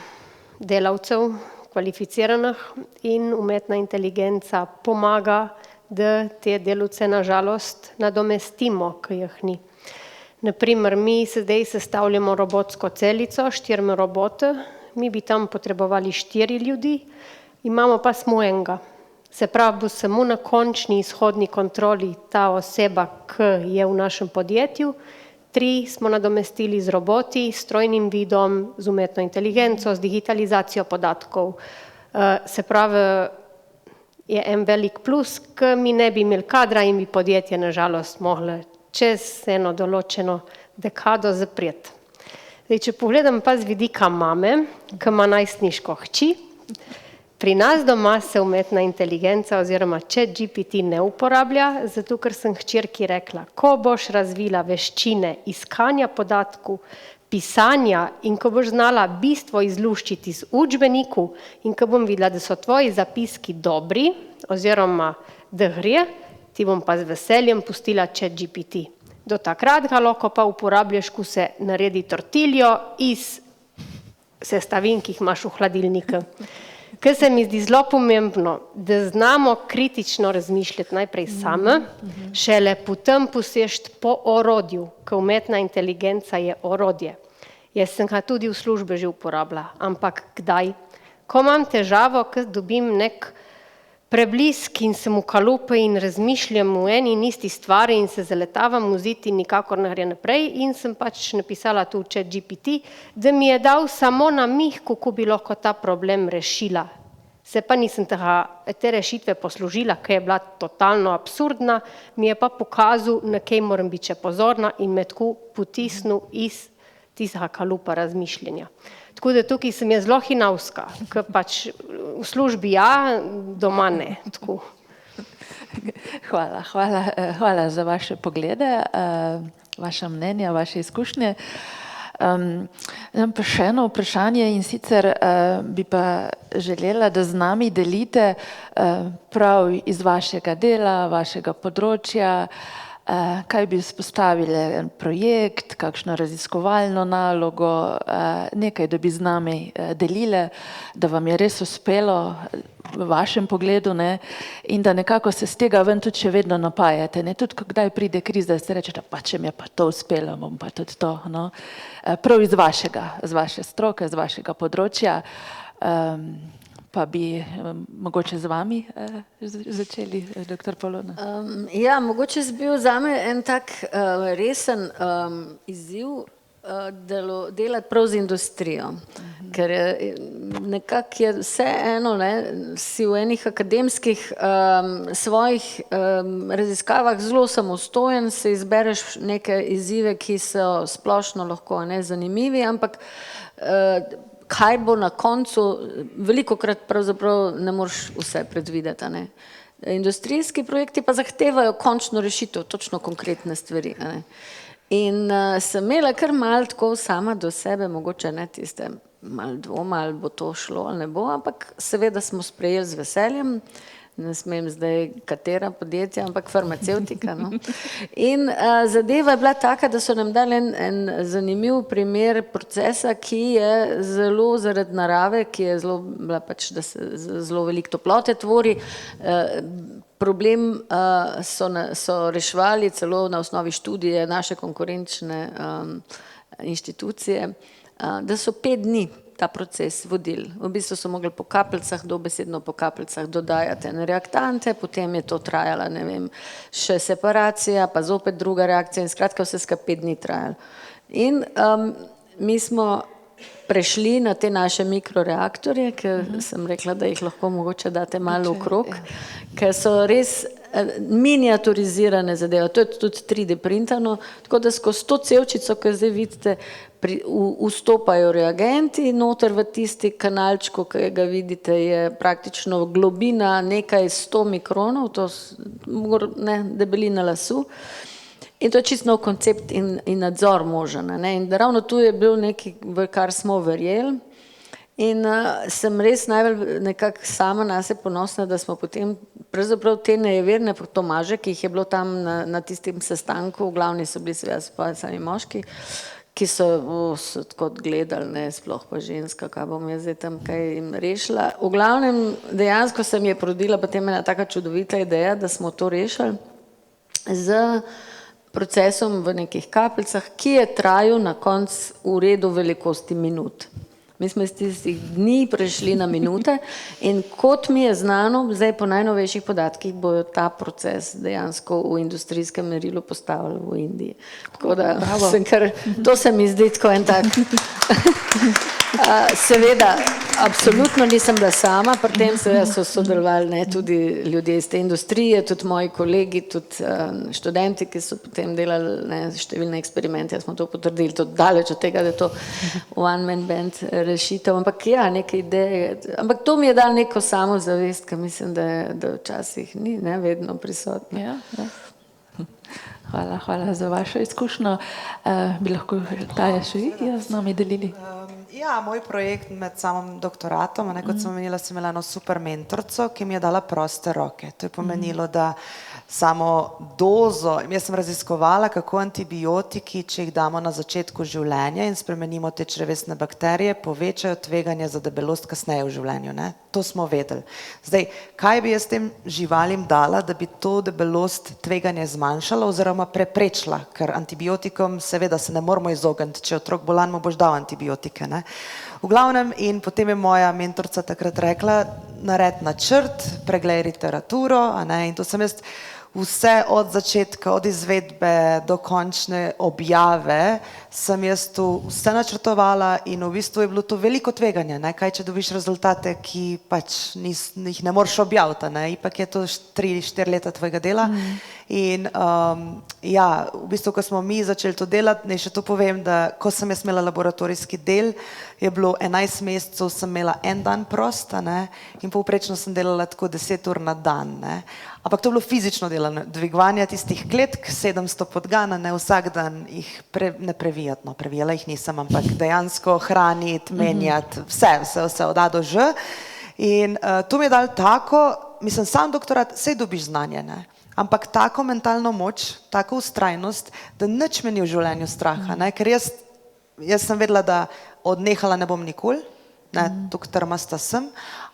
delavcev, kvalificiranih, in umetna inteligenca pomaga, da te delavce na žalost nadomestimo, ki jih ni. Naprimer, mi se zdaj sestavljamo robotsko celico, 4 robote, mi bi tam potrebovali 4 ljudi, imamo pa samo enega. Se pravi, bo samo na končni izhodni kontroli ta oseba, ki je v našem podjetju, 3 smo nadomestili z roboti, s strojnim vidom, z umetno inteligenco, z digitalizacijo podatkov. Se pravi, je en velik plus, ki mi ne bi imeli kadra in bi podjetje na žalost mogli čez eno določeno dekado zapreti. Zdaj, če pogledam pa z vidika mame, ki ima najstniško hči, pri nas doma se umetna inteligenca oziroma ChatGPT ne uporablja, zato ker sem hčerki rekla, ko boš razvila veščine iskanja podatkov, pisanja in ko boš znala bistvo izluščiti iz učbeniku in ko bom videla, da so tvoji zapiski dobri oziroma da gre, ti bom pa z veseljem pustila ChatGPT. Do takrat ga lahko pa uporabljaš, ko se naredi tortiljo iz sestavin, ki jih imaš v hladilniku. Ker se mi zdi zelo pomembno, da znamo kritično razmišljati najprej same, šele potem poseči po orodju, ker umetna inteligenca je orodje. Jaz sem ga tudi v službi že uporabila, ampak kdaj? Ko imam težavo, ko dobim nek preblisk in sem v kalupi in razmišljam v eni in isti stvari in se zaletavam v zid in nikakor ne gre naprej in sem pač napisala tu v ChatGPT, da mi je dal samo namig, kako bi lahko ta problem rešila. Se pa nisem te rešitve poslužila, ker je bila totalno absurdna, mi je pa pokazal, na kaj moram biti še pozorna in me tako potisnil iz tistega kalupa razmišljanja. Tako da tukaj sem jaz zelo hinavska, ker pač v službi ja, doma ne. Tako. Hvala za vaše poglede, vaša mnenja, vaše izkušnje. Pa še eno vprašanje in sicer bi pa želela, da z nami delite prav iz vašega dela, vašega področja, kaj bi izpostavili, en projekt, kakšno raziskovalno nalogo, nekaj, da bi z nami delile, da vam je res uspelo v vašem pogledu, ne, in da nekako se z tega ven tudi še vedno napajate, ne, tudi kdaj pride kriza, se reče, da pa če mi je pa to uspelo, bom pa tudi to, no, prav iz vaše stroke, z vašega področja, pa bi mogoče z vami začeli, doktor Polona. Ja, mogoče je bil zame en tak resen izziv delati prav z industrijo, ker nekako je vse eno, ne, si v enih akademskih svojih raziskavah zelo samostojen, se izbereš neke izzive, ki so splošno lahko zanimivi, ampak kaj bo na koncu, velikokrat pravzaprav ne moreš vse predvideti, ne. Industrijski projekti pa zahtevajo končno rešitev, točno konkretne stvari, ne. In sem imela kar malo tako sama do sebe, mogoče ne tiste malo dvoma, ali bo to šlo ali ne bo, ampak seveda smo sprejeli z veseljem, ne smem zdaj katera podjetja, ampak farmacevtika, no. In zadeva je bila taka, da so nam dali en zanimiv primer procesa, ki je zelo zaradi narave, ki je zelo bila pač, da se zelo veliko toplote tvori, problem so reševali celo na osnovi študije naše konkurenčne inštitucije, da so 5 dni ta proces vodili. V bistvu so mogli po kapljicah, dobesedno po kapljicah dodajati ene reaktante, potem je to trajala, ne vem, še separacija, pa zopet druga reakcija in skratka vse skupaj 5 dni trajalo. In mi smo prešli na te naše mikroreaktorje, ker sem rekla, da jih lahko mogoče date malo okrog, ker so res miniaturizirane zadeve, to je tudi 3D printano, tako da skozi to cevčico, ki zdaj vidite, vstopajo reagenti, noter v tisti kanalčku, ki ga vidite, je praktično globina nekaj 100 mikronov, to ne, debelina lasu. In to je čisto nov koncept in nadzor možen, ne. In ravno tu je bil nekaj, v kar smo verjeli. In sem res najbolj nekako sama nase ponosna, da smo potem pravzaprav te nejeverne Tomaže, ki jih je bilo tam na tistem sestanku, v glavni so bili seveda pa sami moški, ki so tako gledali, ne, sploh pa ženska, kaj bom jaz zdaj tam kaj jim rešila. V glavnem dejansko se mi je porodila potem ena taka čudovita ideja, da smo to rešili z procesom v nekih kapljicah, ki je trajal na koncu v redu velikosti minut. Mi smo iz tistih dni prešli na minute in kot mi je znano, zdaj po najnovejših podatkih bojo ta proces dejansko v industrijskem merilu postavili v Indiji. Tako da to se mi zdi tako en tak. Seveda, absolutno nisem bila sama, pri tem seveda so sodelovali, ne, tudi ljudje iz te industrije, tudi moji kolegi, tudi študenti, ki so potem delali, ne, številne eksperimente, smo to potrdili, to daleč od tega, da je to one man band rešitev, ampak ja, neke ideje, ampak to mi je dal neko samozavest, ki mislim, da včasih ni, ne, vedno prisotno. Ja, ja. Hvala za vašo izkušnjo. Bi lahko Taja še vi z nami delili? Ja, moj projekt med samim doktoratom, kot sem omenila, sem imela eno super mentorico, ki mi je dala proste roke. To je pomenilo, da samo dozo, jaz sem raziskovala, kako antibiotiki, če jih damo na začetku življenja in spremenimo te črevesne bakterije, povečajo tveganje za debelost kasneje v življenju, ne? To smo vedeli. Zdaj, kaj bi jaz tem živalim dala, da bi to debelost tveganje zmanjšala oziroma preprečila, ker antibiotikom seveda se ne moramo izogniti, če otrok bolan, mu boš dal antibiotike, ne? V glavnem, in potem je moja mentorica takrat rekla, naredi načrt, preglej literaturo, a ne, in to sem jaz vse od začetka, od izvedbe do končne objave, sem jaz tu vse načrtovala in v bistvu je bilo to veliko tveganje, ne, kaj če dobiš rezultate, ki pač jih ne moreš objaviti, ne, ipak je to 3-4 leta tvojega dela. In ja, v bistvu, ko smo mi začeli to delati, ne še to povem, da ko sem jaz imela laboratorijski del, je bilo 11 mesecev, sem imela en dan prosta, ne, in povprečno sem delala tako 10 ur na dan, ne. Ampak to je bilo fizično delano, dvigovanje tistih kletk, 700 podgana, ne, vsak dan jih ne previjati, no, previjala jih nisem, ampak dejansko hraniti, menjati, vse od A do Ž. In to mi je dal tako, mislim, sam doktorat, sej dobiš znanje, ne. ampak tako mentalno moč, tako ustrajnost, da nič me ni v življenju straha, ne? Ker jaz sem vedela, da odnehala ne bom nikoli, ne, tako trmasta sem,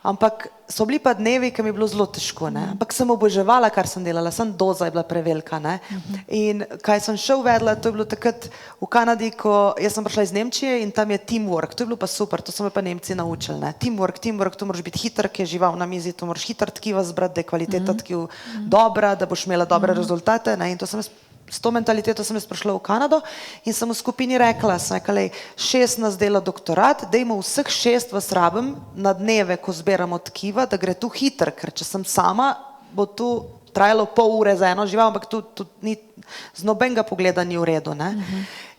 ampak so bili pa dnevi, ki mi je bilo zelo težko, ne, ampak sem oboževala, kar sem delala, sem doza je bila prevelika, ne, in kaj sem še uvedla, to je bilo takrat v Kanadi, ko jaz sem prišla iz Nemčije in tam je teamwork, to je bilo pa super, to so me pa Nemci naučili, ne, teamwork, to moraš biti hiter, ki je žival na mizi, to moraš hiter tkiva zbrati, da je kvaliteta tkiv dobra, da boš imela dobre rezultate, ne, in to sem jaz s to mentaliteto sem jaz prišla v Kanado in sem v skupini rekla, 6 nas dela doktorat, dajmo vseh 6 vas rabim na dneve, ko zbiramo tkiva, da gre tu hiter, ker če sem sama, bo tu trajalo pol ure za eno žival, ampak tu ni, z nobenega pogleda ni v redu, ne.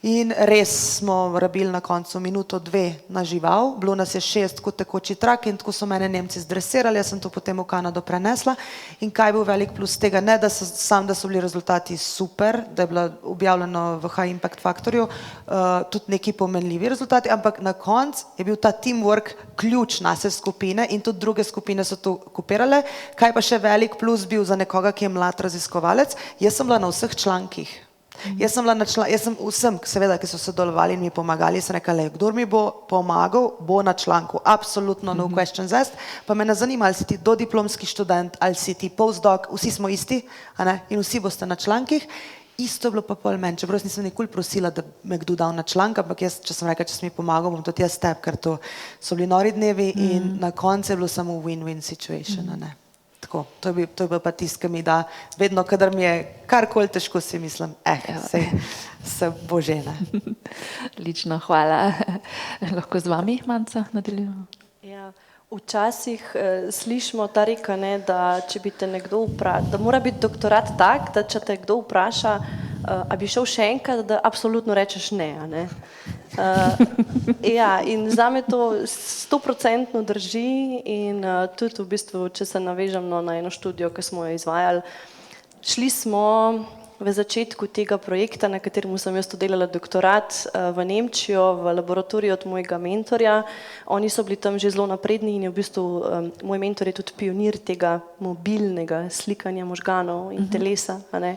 In res smo rabili na koncu minuto, 2 na žival, bilo nas je 6 kot tekoči trak in tako so mene Nemci zdresirali, jaz sem to potem v Kanado prenesla in kaj je bil velik plus tega, ne da so bili rezultati super, da je bilo objavljeno v High Impact Factorju, tudi neki pomenljivi rezultati, ampak na koncu je bil ta teamwork ključ naše skupine in tudi druge skupine so to kopirale, kaj pa še velik plus bil za nekoga, ki je mlad raziskovalec, jaz sem bila na vseh člankih. Jaz sem vsem, seveda, ki so sodelovali in mi pomagali, sem rekla, kdor mi bo pomagal, bo na članku, absolutno no questions asked, pa me ne zanima, ali si ti dodiplomski študent, ali si ti postdoc, vsi smo isti, a ne, in vsi boste na člankih, isto je bilo pa pol meni, čeprav nisem nikoli prosila, da me kdo dal na člank, ampak jaz, če sem rekla, če si mi pomagal, bom tudi jaz teb, ker to so bili nori dnevi in na koncu je bilo samo win-win situation, a ne. Tako, to je bil pa tist, ki mi da vedno, kadar mi je karkoli težko, si mislim, se bo že, ne. Lično, hvala. Lahko z vami, Manca, nadaljujemo? Ja, včasih slišimo ta reka, ne, da če bi te nekdo da mora biti doktorat tak, da če te kdo vpraša, a bi šel še enkrat, da absolutno rečeš ne, a ne. Ja, in zame to 100% drži in tudi v bistvu, če se navežem na eno študijo, ki smo jo izvajali, šli smo v začetku tega projekta, na katerem sem jaz delala doktorat v Nemčijo, v laboratoriju od mojega mentorja. Oni so bili tam že zelo napredni in je v bistvu moj mentor je tudi pionir tega mobilnega slikanja možganov in telesa, a ne.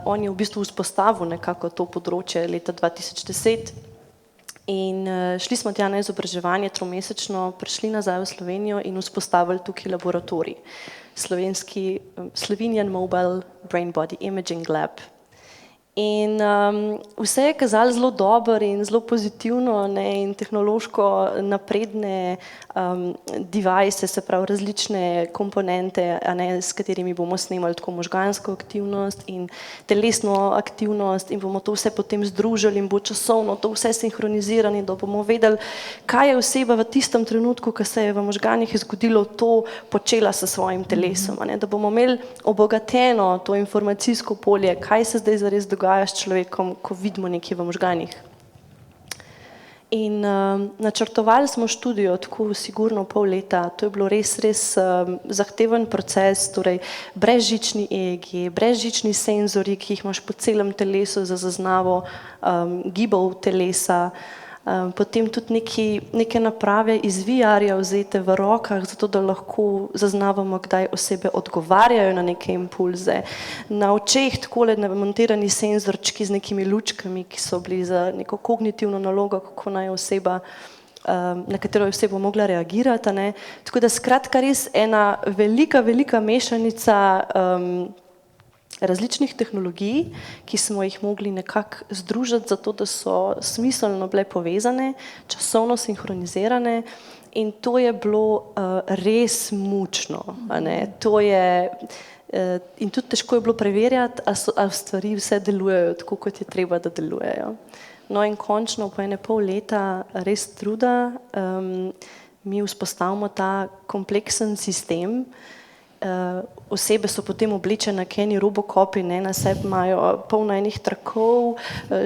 On je v bistvu vzpostavil nekako to področje leta 2010 in šli smo tja na izobraževanje 3-mesečno, prišli nazaj v Slovenijo in vzpostavili tukaj laboratorij. Slovenian Mobile Brain Body Imaging Lab. In vse je kazalo zelo dobro in zelo pozitivno, ne, in tehnološko napredne device, se pravi različne komponente, a ne, s katerimi bomo snemali tako možgansko aktivnost in telesno aktivnost in bomo to vse potem združili in bo časovno to vse sinhronizirano, da bomo vedeli, kaj je oseba v tistem trenutku, ko se je v možganih zgodilo, to počela s svojim telesom, a ne, da bomo imeli obogateno to informacijsko polje, kaj se zdaj zares dogaja s človekom, ko vidimo nekje v možganih. In načrtovali smo študijo tako sigurno pol leta, to je bilo res zahteven proces, torej brezžični EEG, brezžični senzori, ki jih imaš po celem telesu za zaznavo gibov telesa, potem tudi neke naprave iz VR-ja vzete v rokah, zato da lahko zaznavamo, kdaj osebe odgovarjajo na neke impulze. Na očeh takole montirani senzorčki z nekimi lučkami, ki so bili za neko kognitivno nalogo, kako naj oseba, na katero je oseba mogla reagirati, ne. Tako da skratka res ena velika mešanica različnih tehnologij, ki smo jih mogli nekako združiti zato, da so smiselno bile povezane, časovno sinhronizirane in to je bilo res mučno, a ne, to je in tudi težko je bilo preverjati, a stvari vse delujejo tako, kot je treba, da delujejo. No in končno po 1,5 leta res truda mi vzpostavimo ta kompleksen sistem. Osebe so potem oblečene k eni robokopi, ne, na sebi imajo polno enih trakov,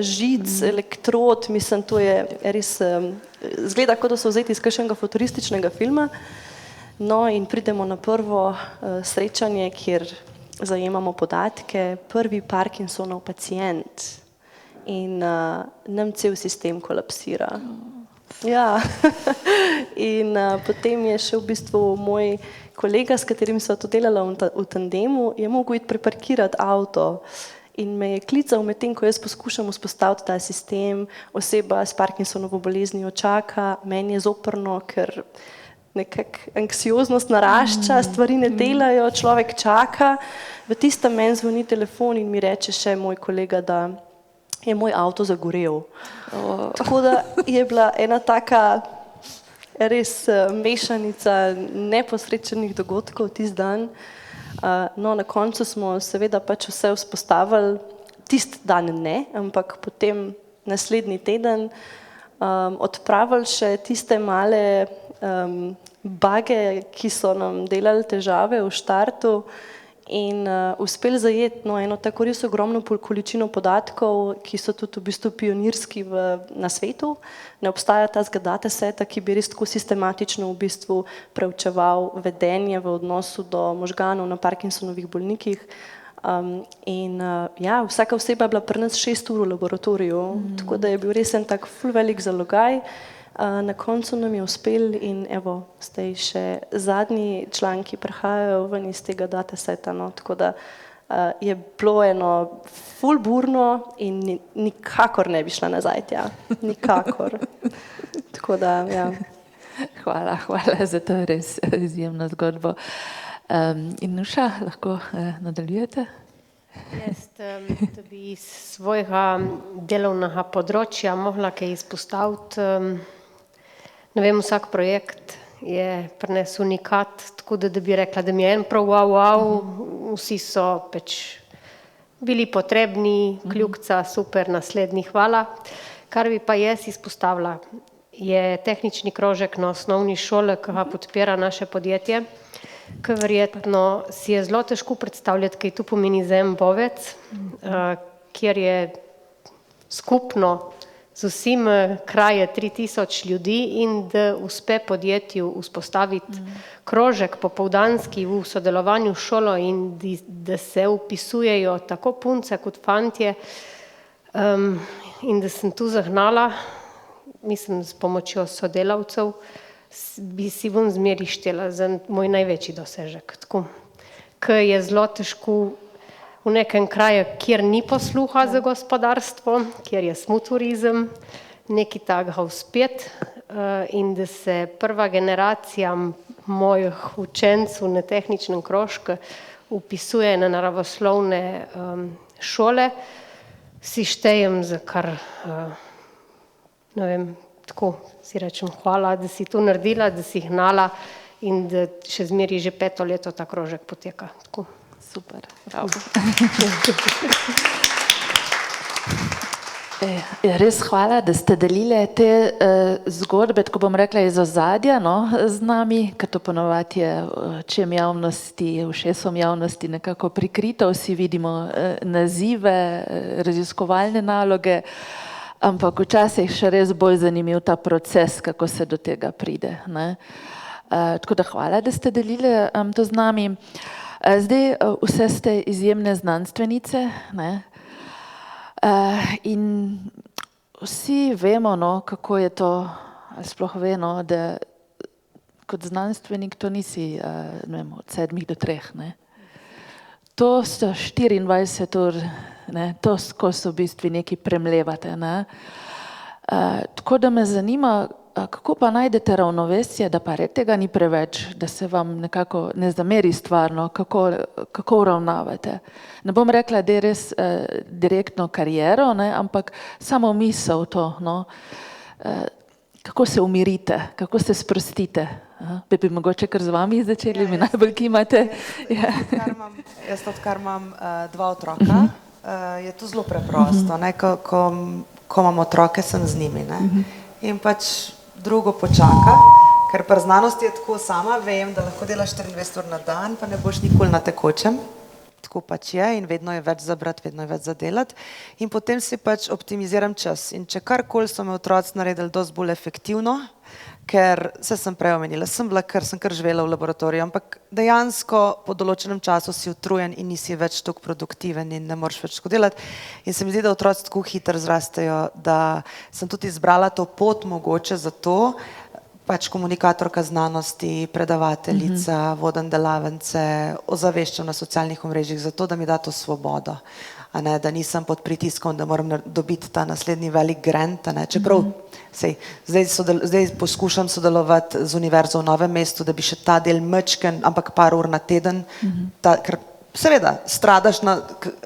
žic, elektrod, mislim, to je res, zgleda, kot da so vzeti iz kakšnega futurističnega filma. No in pridemo na prvo srečanje, kjer zajemamo podatke, prvi Parkinsonov pacient in nam cel sistem kolapsira. Ja, in potem je še v bistvu moj kolega, s katerim sva to delala v tandemu, je mogel iti preparkirati avto in me je klical medtem, ko jaz poskušam vzpostaviti ta sistem, oseba s Parkinsonovo boleznijo čaka, meni je zoprno, ker nekako anksioznost narašča, stvari ne delajo, človek čaka. V tistem meni zvoni telefon in mi reče še moj kolega, da je moj avto zagorel. Tako da je bila ena taka res mešanica neposrečenih dogodkov tisti dan. No, na koncu smo seveda pač vse vzpostavili, tisti dan ne, ampak potem naslednji teden odpravili še tiste male bage, ki so nam delali težave v štartu in uspeli zajeti eno tako res ogromno količino podatkov, ki so tudi v bistvu pionirski na svetu. Ne obstaja ta dataseta, ki bi res tako sistematično v bistvu preučeval vedenje v odnosu do možganov na Parkinsonovih bolnikih. Ja, vsaka oseba je bila pri nas 6 ur v laboratoriju, tako da je bil res en tak ful velik zalogaj. Na koncu nam je uspel in evo, zdaj še zadnji članki prihajajo ven iz tega dataseta, no, tako da je bilo eno ful burno in nikakor ne bi šla nazaj tja, nikakor. Tako da, ja. Hvala za to res izjemno zgodbo. In Nuša, lahko nadaljujete? Jaz, da bi iz svojega delovnega področja mogla kaj izpostaviti, ne vem, vsak projekt je pri nas unikat, tako da bi rekla, da mi je en prav wow, vsi so pač bili potrebni, kljukca, super, naslednji, hvala. Kar bi pa jaz izpostavila, je tehnični krožek na osnovni šoli, ki ga podpira naše podjetje, ki verjetno si je zelo težko predstavljati, kaj tu pomeni za en Bovec, kjer je skupno z vsem kraje 3000 ljudi in da uspe podjetju vzpostaviti krožek popoldanski v sodelovanju s šolo in da se upisujejo tako punce kot fantje in da sem tu zagnala, mislim, s pomočjo sodelavcev, bi si bom zmeri štela za moj največji dosežek. Tako, ker je zelo težko v nekem kraju, kjer ni posluha za gospodarstvo, kjer je samo turizem, nekaj takega uspeti in da se prva generacija mojih učencev na tehničnem krožku upisuje na naravoslovne šole, si štejem za kar, ne vem, tako si rečem hvala, da si to naredila, da si gnala in da še zmeri že 5. leto ta krožek poteka. Tako. Super, bravo. Res hvala, da ste delili te zgodbe, tako bom rekla, iz ozadja z nami, ker to ponovadi je očem javnosti, ušesom javnosti nekako prikrito, vsi vidimo nazive, raziskovalne naloge, ampak včasih še res bolj zanimiv ta proces, kako se do tega pride. Tako da hvala, da ste delili to z nami. Zdaj, vse ste izjemne znanstvenice, ne? In vsi vemo, kako je to, sploh vemo, da kot znanstvenik to nisi, ne vem, od 7 do 3, ne? To so 24 ur, ne? To skozi v bistvu nekaj premlevate, ne? Tako da me zanima, kako pa najdete ravnovesje, da pa tega ni preveč, da se vam nekako ne zameri stvarno, kako uravnavate. Ne bom rekla, da je res direktno kariero, ne, ampak samo misel to, kako se umirite, kako se sprostite. Bi mogoče kar z vami začeli, mi najbolj kimate. Jaz odkar imam 2 otroka, je to zelo preprosto, ne, ko imam otroke, sem z njimi, ne. In pač drugo počaka, ker pri znanosti je tako, sama vem, da lahko delaš 24 ur na dan, pa ne boš nikoli na tekočem, tako pač je in vedno je več za brati, vedno je več za delati in potem si pač optimiziram čas in če karkoli so me otroci naredili dosti bolj efektivno, ker se sem prej omenila, sem kar živela v laboratoriju, ampak dejansko po določenem času si utrujen in nisi več toliko produktiven in ne moreš več tako delati. In se mi zdi, da otroci tako hitro zrastejo, da sem tudi izbrala to pot mogoče zato, pač komunikatorka znanosti, predavateljica, vodim delavnice, ozaveščam na socialnih omrežjih, zato da mi da to svobodo. A ne, da nisem pod pritiskom, da moram dobiti ta naslednji velik grant, a ne, čeprav zdaj poskušam sodelovati z Univerzo v Novem mestu, da bi še ta del mečken, ampak par ur na teden, ker seveda stradaš,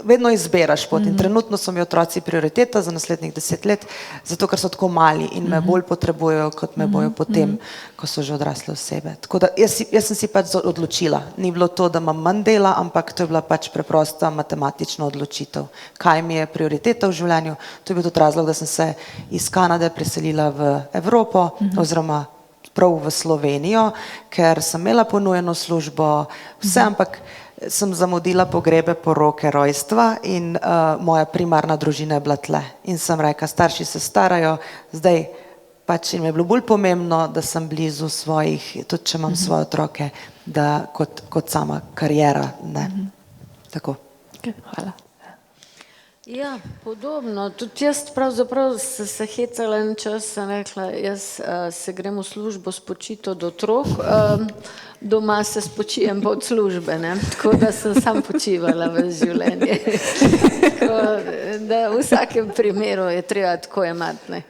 vedno izberaš pot in trenutno so mi otroci prioriteta za naslednjih 10 let, zato ker so tako mali in me bolj potrebujejo, kot me bojo potem, ko so že odrasle osebe. Tako da jaz sem si pač odločila, ni bilo to, da imam manj dela, ampak to je bila pač preprosta matematična odločitev, kaj mi je prioriteta v življenju. To je bil tudi razlog, da sem se iz Kanade preselila v Evropo oziroma prav v Slovenijo, ker sem imela ponujeno službo, vse, ampak sem zamudila pogrebe, poroke, rojstva in moja primarna družina je bila tle. In sem rekla, starši se starajo, zdaj pač jim je bilo bolj pomembno, da sem blizu svojih, tudi če imam svoje otroke, da kot sama karijera, ne. Tako. Hvala. Ja, podobno. Tudi jaz pravzaprav se hecala en čas, sem rekla, jaz se grem v službo spočito do otrok, doma se spočijem pa od službe, ne. Tako da sem sam počivala v življenje. Tako da v vsakem primeru je treba tako imati, ne.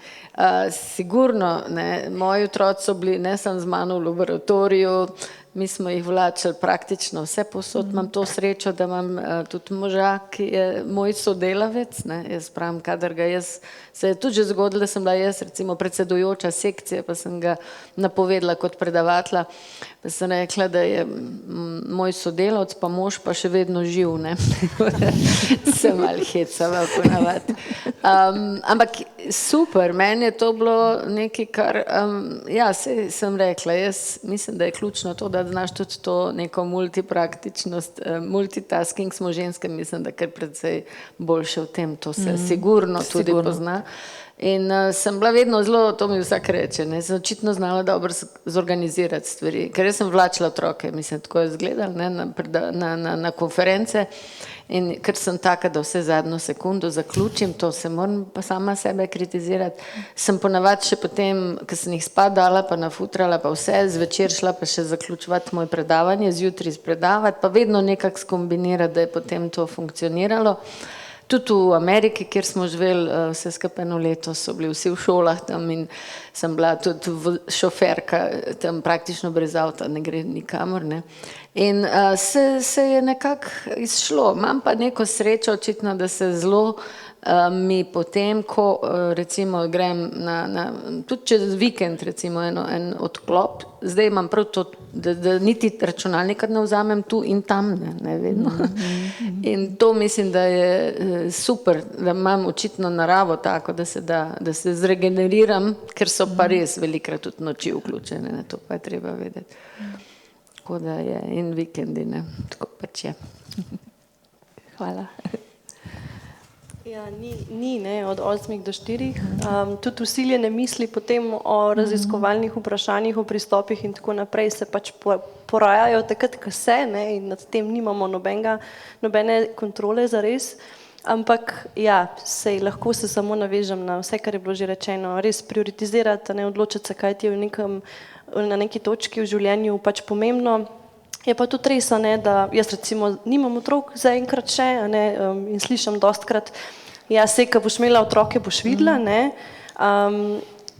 Sigurno, ne, moji otroci so bili ne samo z mano v laboratoriju, mi smo jih vlačili praktično vse posod, imam to srečo, da imam tudi moža, ki je moj sodelavec, ne, jaz pravim, kadar ga jaz, se je tudi že zgodilo, da sem bila jaz recimo predsedujoča sekcije, pa sem ga napovedala kot predavatelja, pa sem rekla, da je moj sodelavec, pa mož pa še vedno živ, ne, sem malo hecala ponavadi. Ampak super, meni je to bilo nekaj, kar, ja, sem rekla, jaz mislim, da je ključno to, da znaš tudi to neko multipraktičnost, multitasking smo ženske, mislim, da kar precej boljše v tem, to se sigurno tudi pozna. In sem bila vedno zelo, to mi vsak reče, ne, sem očitno znala dobro zorganizirati stvari, ker jaz sem vlačila otroke, mislim, tako je izgledalo, ne, na konference in ker sem taka, da vse zadnjo sekundo zaključim, to se moram pa sama sebe kritizirati, sem ponavadi še potem, ko sem jih spat dala, pa nafutrala, pa vse, zvečer šla pa še zaključevati moje predavanje, zjutraj predavati, pa vedno nekako skombinirati, da je potem to funkcioniralo. Tudi v Ameriki, kjer smo živeli vse skupaj eno leto, so bili vsi v šolah tam in sem bila tudi šoferka tam praktično brez avta, ne gre nikamor, ne. In se je nekako izšlo, imam pa neko srečo očitno, da se zelo mi potem, ko recimo grem tudi čez vikend recimo en odklop, zdaj imam prav to, da niti računalnika ne vzamem tu in tam, ne vedno. In to mislim, da je super, da imam očitno naravo tako, da se zregeneriram, ker so pa res velikrat tudi noči vključene, ne, to pa je treba vedeti. Tako da je in vikendi, ne, tako pač je. Hvala. Ja, ni, ne, od 8 do 4. Tudi vsiljene misli potem o raziskovalnih vprašanjih, o pristopih in tako naprej se pač porajajo takrat, ko se, ne, in nad tem nimamo nobene kontrole zares. Ampak ja, lahko se samo navežem na vse, kar je bilo že rečeno, res prioritizirati, ne, odločiti se, kaj ti je na neki točki v življenju pač pomembno. Je pa tudi res, ne, da jaz recimo nimam otrok zaenkrat še, ne, in slišim dostkrat, ja, sej, ko boš imela otroke, boš videla, ne,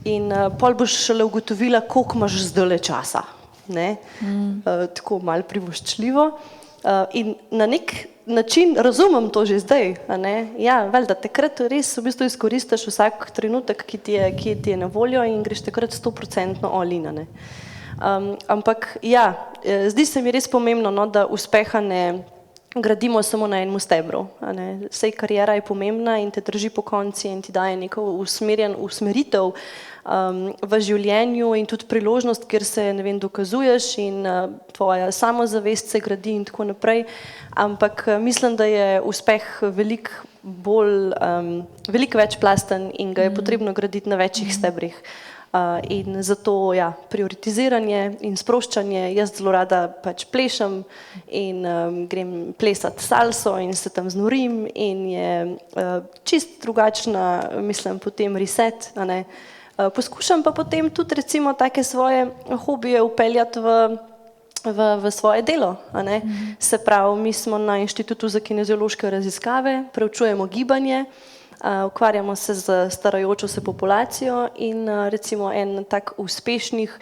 in pol boš šele ugotovila, koliko imaš zdajle časa, ne, tako malo privoščljivo. In na nek način razumem to že zdaj, ne, ja, valjda, takrat res v bistvu izkoristiš vsak trenutek, ki ti je na voljo in greš takrat 100% all in, ne. Ampak ja, zdi se mi res pomembno, no, da uspeha ne gradimo samo na enem stebru. Sej kariera je pomembna in te drži po konci in ti daje neko usmeritev v življenju in tudi priložnost, kjer se, ne vem, dokazuješ in tvoja samozavest se gradi in tako naprej. Ampak mislim, da je uspeh veliko večplasten in ga je potrebno graditi na večjih stebrih. In zato ja, prioritiziranje in sproščanje, jaz zelo rada pač plešem in grem plesati salso in se tam znorim in je čist drugačna, mislim, potem reset, a ne, Poskušam pa potem tudi recimo take svoje hobije upeljati v svoje delo. A ne? Se pravi, mi smo na Inštitutu za kineziološke raziskave, preučujemo gibanje, ukvarjamo se z starajočo se populacijo in recimo en tak uspešnih,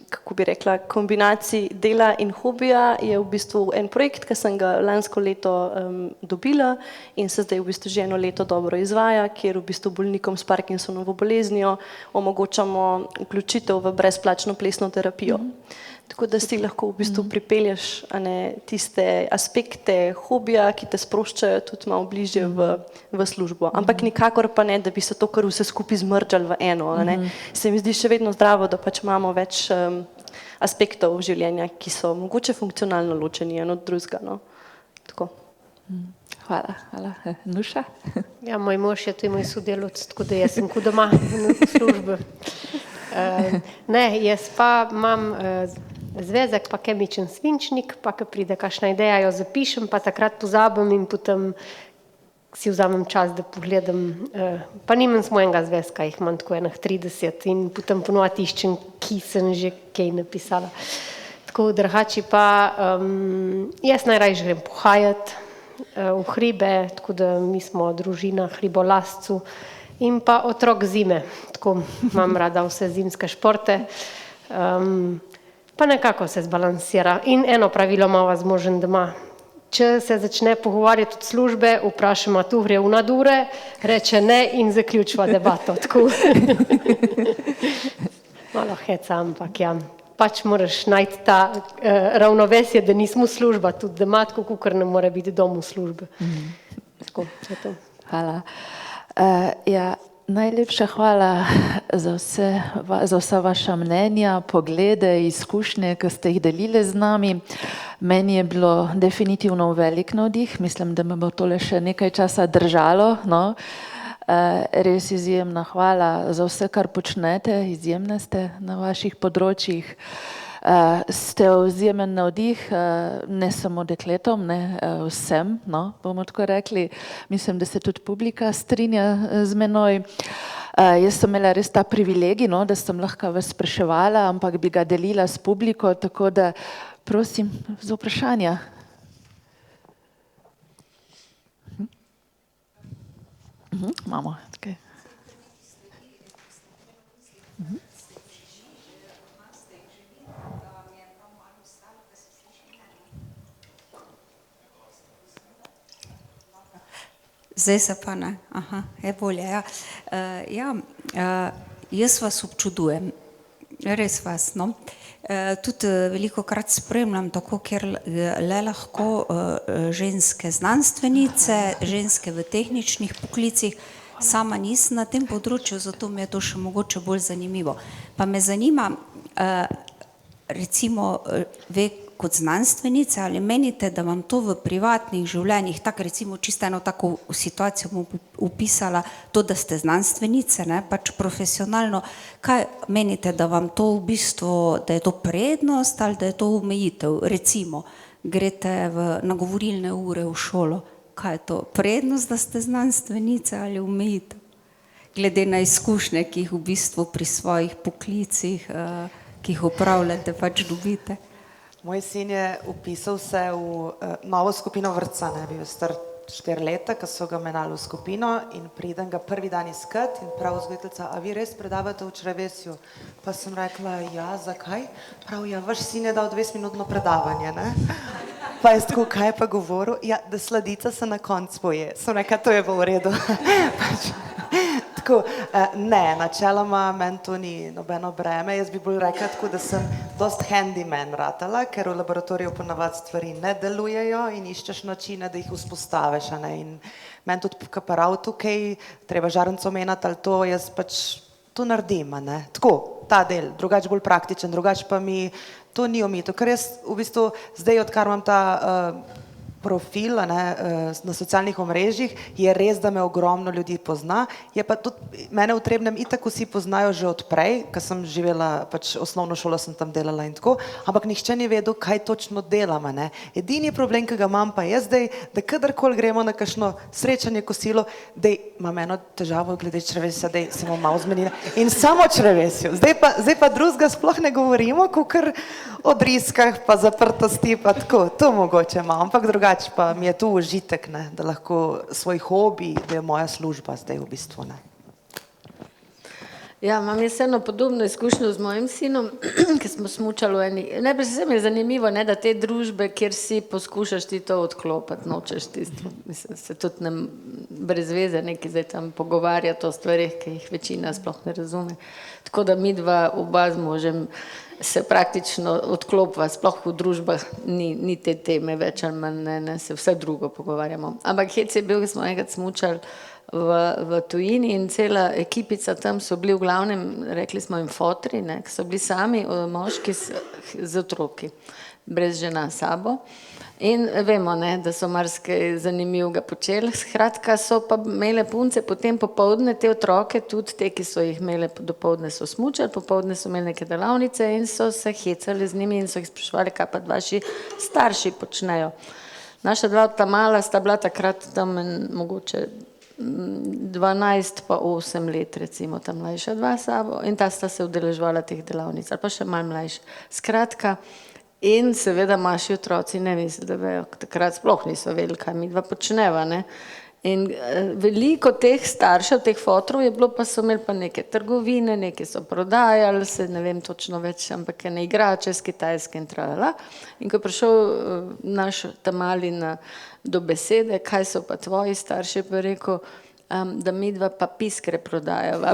kako bi rekla, kombinacij dela in hobija je v bistvu en projekt, ki sem ga lansko leto dobila in se zdaj v bistvu že eno leto dobro izvaja, kjer v bistvu bolnikom s Parkinsonovo boleznijo omogočamo vključitev v brezplačno plesno terapijo. Tako da si lahko v bistvu pripelješ tiste aspekte hobija, ki te sproščajo tudi malo bližje v službo. Ampak nikakor pa ne, da bi se to kar vse skupaj zmrčali v eno. Se mi zdi še vedno zdravo, da pač imamo več aspektov življenja, ki so mogoče funkcionalno ločeni en od drugega. No? Tako. Hvala. Nuša? Ja, moj mož je tudi moj sodelavec, tako da jaz sem kot doma v službi. Ne, jaz pa imam zvezek, pa kemičen svinčnik, pa ko pride kakšna ideja, jo zapišem, pa takrat pozabim in potem si vzamem čas, da pogledam. Pa nimam samo enega zvezka, jih imam tako enih 30 in potem ponovati iščem, ki sem že kaj napisala. Tako drugače pa jaz najrajši grem pohajati v hribe, tako da mi smo družina hribolascev in pa otrok zime, tako imam rada vse zimske športe. Pa nekako se zbalansira. In eno pravilo imava z možem doma. Če se začne pogovarjati od službe, vprašamo, tu gre v nadure, reče ne in zaključva debato. Tako. Malo heca, ampak ja. Pač moraš najti ta ravnovesje, da nismo služba, tudi doma, tako kukor ne more biti dom v službi. Tako, je to. Hvala. Najlepša hvala za vsa vaša mnenja, poglede, izkušnje, ki ste jih delili z nami. Meni je bilo definitivno velik navdih, mislim, da me bo tole še nekaj časa držalo. No. Res izjemna hvala za vse, kar počnete, izjemne ste na vaših področjih. Ste izjemen navdih, ne samo dekletom, vsem, no, bomo tako rekli. Mislim, da se tudi publika strinja z menoj. Jaz sem imela res ta privilegij, no, da sem lahko vas spraševala, ampak bi ga delila s publiko, tako da prosim za vprašanja. Imamo, tukaj. Zdaj se pa ne. Aha, je bolje, ja. Jaz vas občudujem. Res vas, no. Tudi velikokrat spremljam tako, ker le lahko ženske znanstvenice, ženske v tehničnih poklicih, sama nisem na tem področju, zato mi je to še mogoče bolj zanimivo. Pa me zanima, recimo, ve kot znanstvenice, ali menite, da vam to v privatnih življenjih, tako recimo čisto eno tako situacijo bom upisala, to, da ste znanstvenice, ne, pač profesionalno, kaj menite, da vam to v bistvu, da je to prednost ali da je to omejitev? Recimo, greste na govorilne ure v šolo, kaj je to? Prednost, da ste znanstvenice ali omejitev? Glede na izkušnje, ki jih v bistvu pri svojih poklicih, ki jih upravljate, pač dobite. Moj sin je upisal se v novo skupino vrtca, ne, bil je star 4 leta, ko so ga menali v skupino in pridem ga prvi dan iskat in prav vzgojiteljica, a vi res predavate v črevesju? Pa sem rekla, ja, zakaj? Prav, ja, vaš sin je dal 20-minutno predavanje, ne? Pa je tako, kaj je pa govoril? Ja, da sladica se na koncu poje. Sem rekla, to je pa v redu. Tako, ne, načeloma meni to ni nobeno breme, jaz bi bolj rekla tako, da sem dost handyman ratala, ker v laboratoriju ponavadi stvari ne delujejo in iščeš načine, da jih vzpostaviš, a ne, in meni tudi kaparav tukaj, treba žarnico menati ali to, jaz pač to naredim, a ne, tako, ta del, drugače bolj praktičen, drugače pa mi to ni omejitev, ker jaz v bistvu zdaj, odkar imam ta profil na socialnih omrežjih, je res, da me ogromno ljudi pozna, je pa tudi mene v Trebnjem itak vsi poznajo že od prej, ker sem živela, pač osnovno šolo sem tam delala in tako, ampak nihče ni vedel, kaj točno delam, ne. Edini problem, ki ga imam pa je zdaj, da kadarkoli gremo na kakšno srečanje, kosilo, da imam eno težavo glede črevesja, da se bom malo zmenila in samo črevesju. Zdaj pa drugega sploh ne govorimo, kakor o driskah pa zaprtosti pa tako, to mogoče imam, ampak drugače pa mi je tu užitek, ne, da lahko svoj hobi, da je moja služba zdaj v bistvu, ne. Ja, imam jaz eno podobno izkušnjo z mojim sinom, ki smo smučali v eni, najprej se mi je zanimivo, ne, da te družbe, kjer si poskušaš ti to odklopiti, nočeš tisto, mislim, se tudi ne, brez veze neki zdaj tam pogovarjati o stvarih, ki jih večina sploh ne razume. Tako da midva oba z možem se praktično odklopva, sploh v družbah ni te teme več ali manj, ne, se vse drugo pogovarjamo. Ampak hec je bil, ki smo enkrat smučali v tujini in cela ekipica tam so bili v glavnem, rekli smo jim fotri, ne, ki so bili sami moški z otroki, brez žena sabo. In vemo, ne, da so marsikaj zanimivega počeli, skratka so pa imele punce potem popoldne te otroke, tudi te, ki so jih imele dopoldne so smučali, popoldne so imeli neke delavnice in so se hecali z njimi in so jih spraševali, kaj pa vaši starši počnejo. Naša dva ta mala sta bila takrat tam mogoče 12 pa 8 let, recimo, ta mlajša dva sabo in ta sta se udeleževala teh delavnic, ali pa še malo mlajša. Skratka, in seveda maši otroci ne misli, da vejo, takrat sploh niso vedeli, kaj mi dva počneva, ne. In veliko teh staršev, teh fotrov je bilo, pa so imeli pa neke trgovine, neke so prodajali, se ne vem točno več, ampak ene igrače z Kitajske in tralala. In ko je prišel naš ta mali do besede, kaj so pa tvoji starši, pa je rekel, da midva pa piskre prodajava.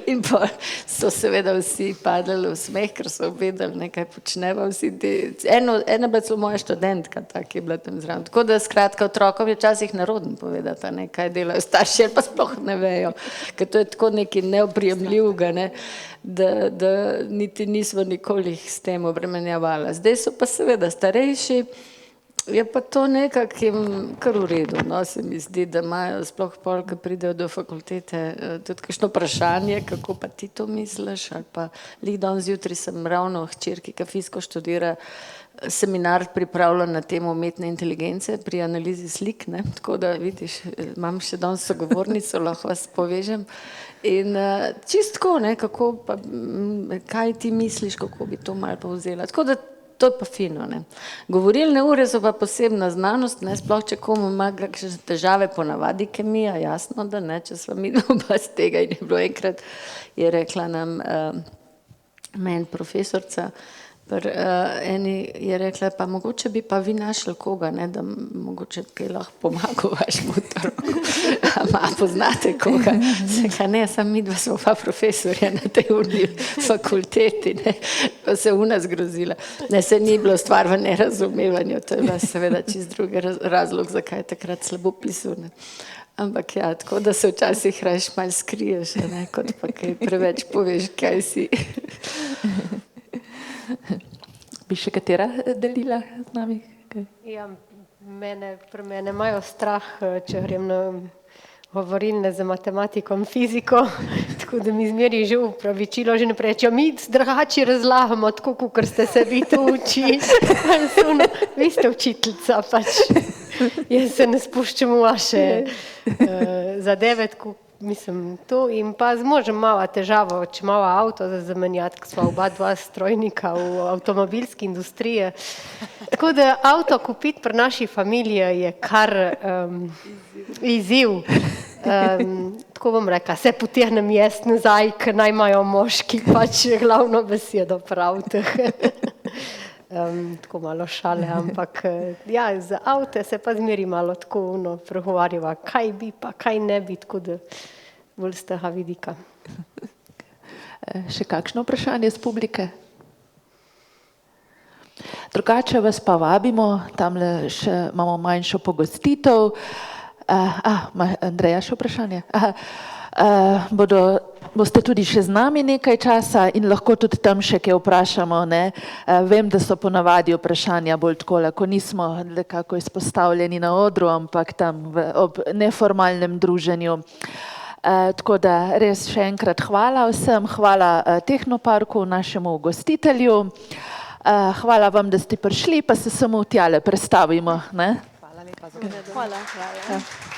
In pa so seveda vsi padali v smeh, ker so vedeli, nekaj počneva vsi ti. Ena bila celo moja študentka, tak je bila tam zraven. Tako da skratka otrokom je včasih nerodno povedati, ne, kaj delajo starši, ali pa sploh ne vejo, ker to je tako nekaj neoprijemljivega, ne, da niti nismo nikoli s tem obremenjevala. Zdaj so pa seveda starejši, je pa to nekako jim kar v redu, no, se mi zdi, da imajo sploh pol, ko pridejo do fakultete, tudi kakšno vprašanje, kako pa ti to misliš, ali pa lih danes zjutraj sem ravno hčerki, ki fiziko študira, seminar pripravila na temo umetne inteligence pri analizi slik, ne, tako da vidiš, imam še danes sogovornico, lahko vas povežem. In čistko, ne, kako pa, kaj ti misliš, kako bi to malo povzela, tako da to je pa fino, ne. Govorilne ure so pa posebna znanost, ne, sploh če komu ima kakšne težave, ponavadi kemija, jasno, da ne, če sva mi oba z tega in je bilo enkrat, je rekla nam meni profesorca, eni je rekla, pa mogoče bi pa vi našli koga, ne, da mogoče kaj lahko pomaga vašemu otroku. Ma poznate koga? Seka, ne, sam mi dva smo pa profesorja na tej fakulteti, ne, pa se u nas grozila. Ne, se ni bilo stvar v nerazumevanju, to je bila seveda čist drugi razlog, zakaj je takrat slabo pisal, ne. Ampak ja, tako da se včasih rajš malo skriješ, ne, kot pa kaj preveč poveš, kaj si. Bi še katera delila z nami? Ja, pri mene imajo strah, če grem na govorilne za matematiko in fiziko, tako da mi zmeri že upravičilo, že ne prečejo, mi drugače razlagamo, tako kot ste se vi tu učili. Vi ste učiteljica, pač. Jaz se ne spuščam v vaše zadeve, tako mislim to in pa z možem mala težava, če mala avto za zamenjati, ko sva oba dva strojnika v avtomobilski industriji. Tako da avto kupiti pri naši familiji je kar izziv. Tako bom rekla, se potegnem jaz nazaj, ker naj imajo moški pač glavno besedo pravite. Tako malo šale, ampak ja, za avte se pa zmeri malo tako pregovarjava, kaj bi pa, kaj ne bi, tako da bolj z tega vidika. Še kakšno vprašanje z publike? Drugače vas pa vabimo, tamle še imamo manjšo pogostitev. Andreja, še vprašanje? boste tudi še z nami nekaj časa in lahko tudi tam še kaj vprašamo. Ne? Vem, da so ponavadi vprašanja bolj takole, ko nismo nekako izpostavljeni na odru, ampak tam ob neformalnem druženju. Tako da res še enkrat hvala vsem, hvala Tehnoparku, našemu gostitelju. Hvala vam, da ste prišli, pa se samo tjale predstavimo. Ne? Hvala lepa za Hvala.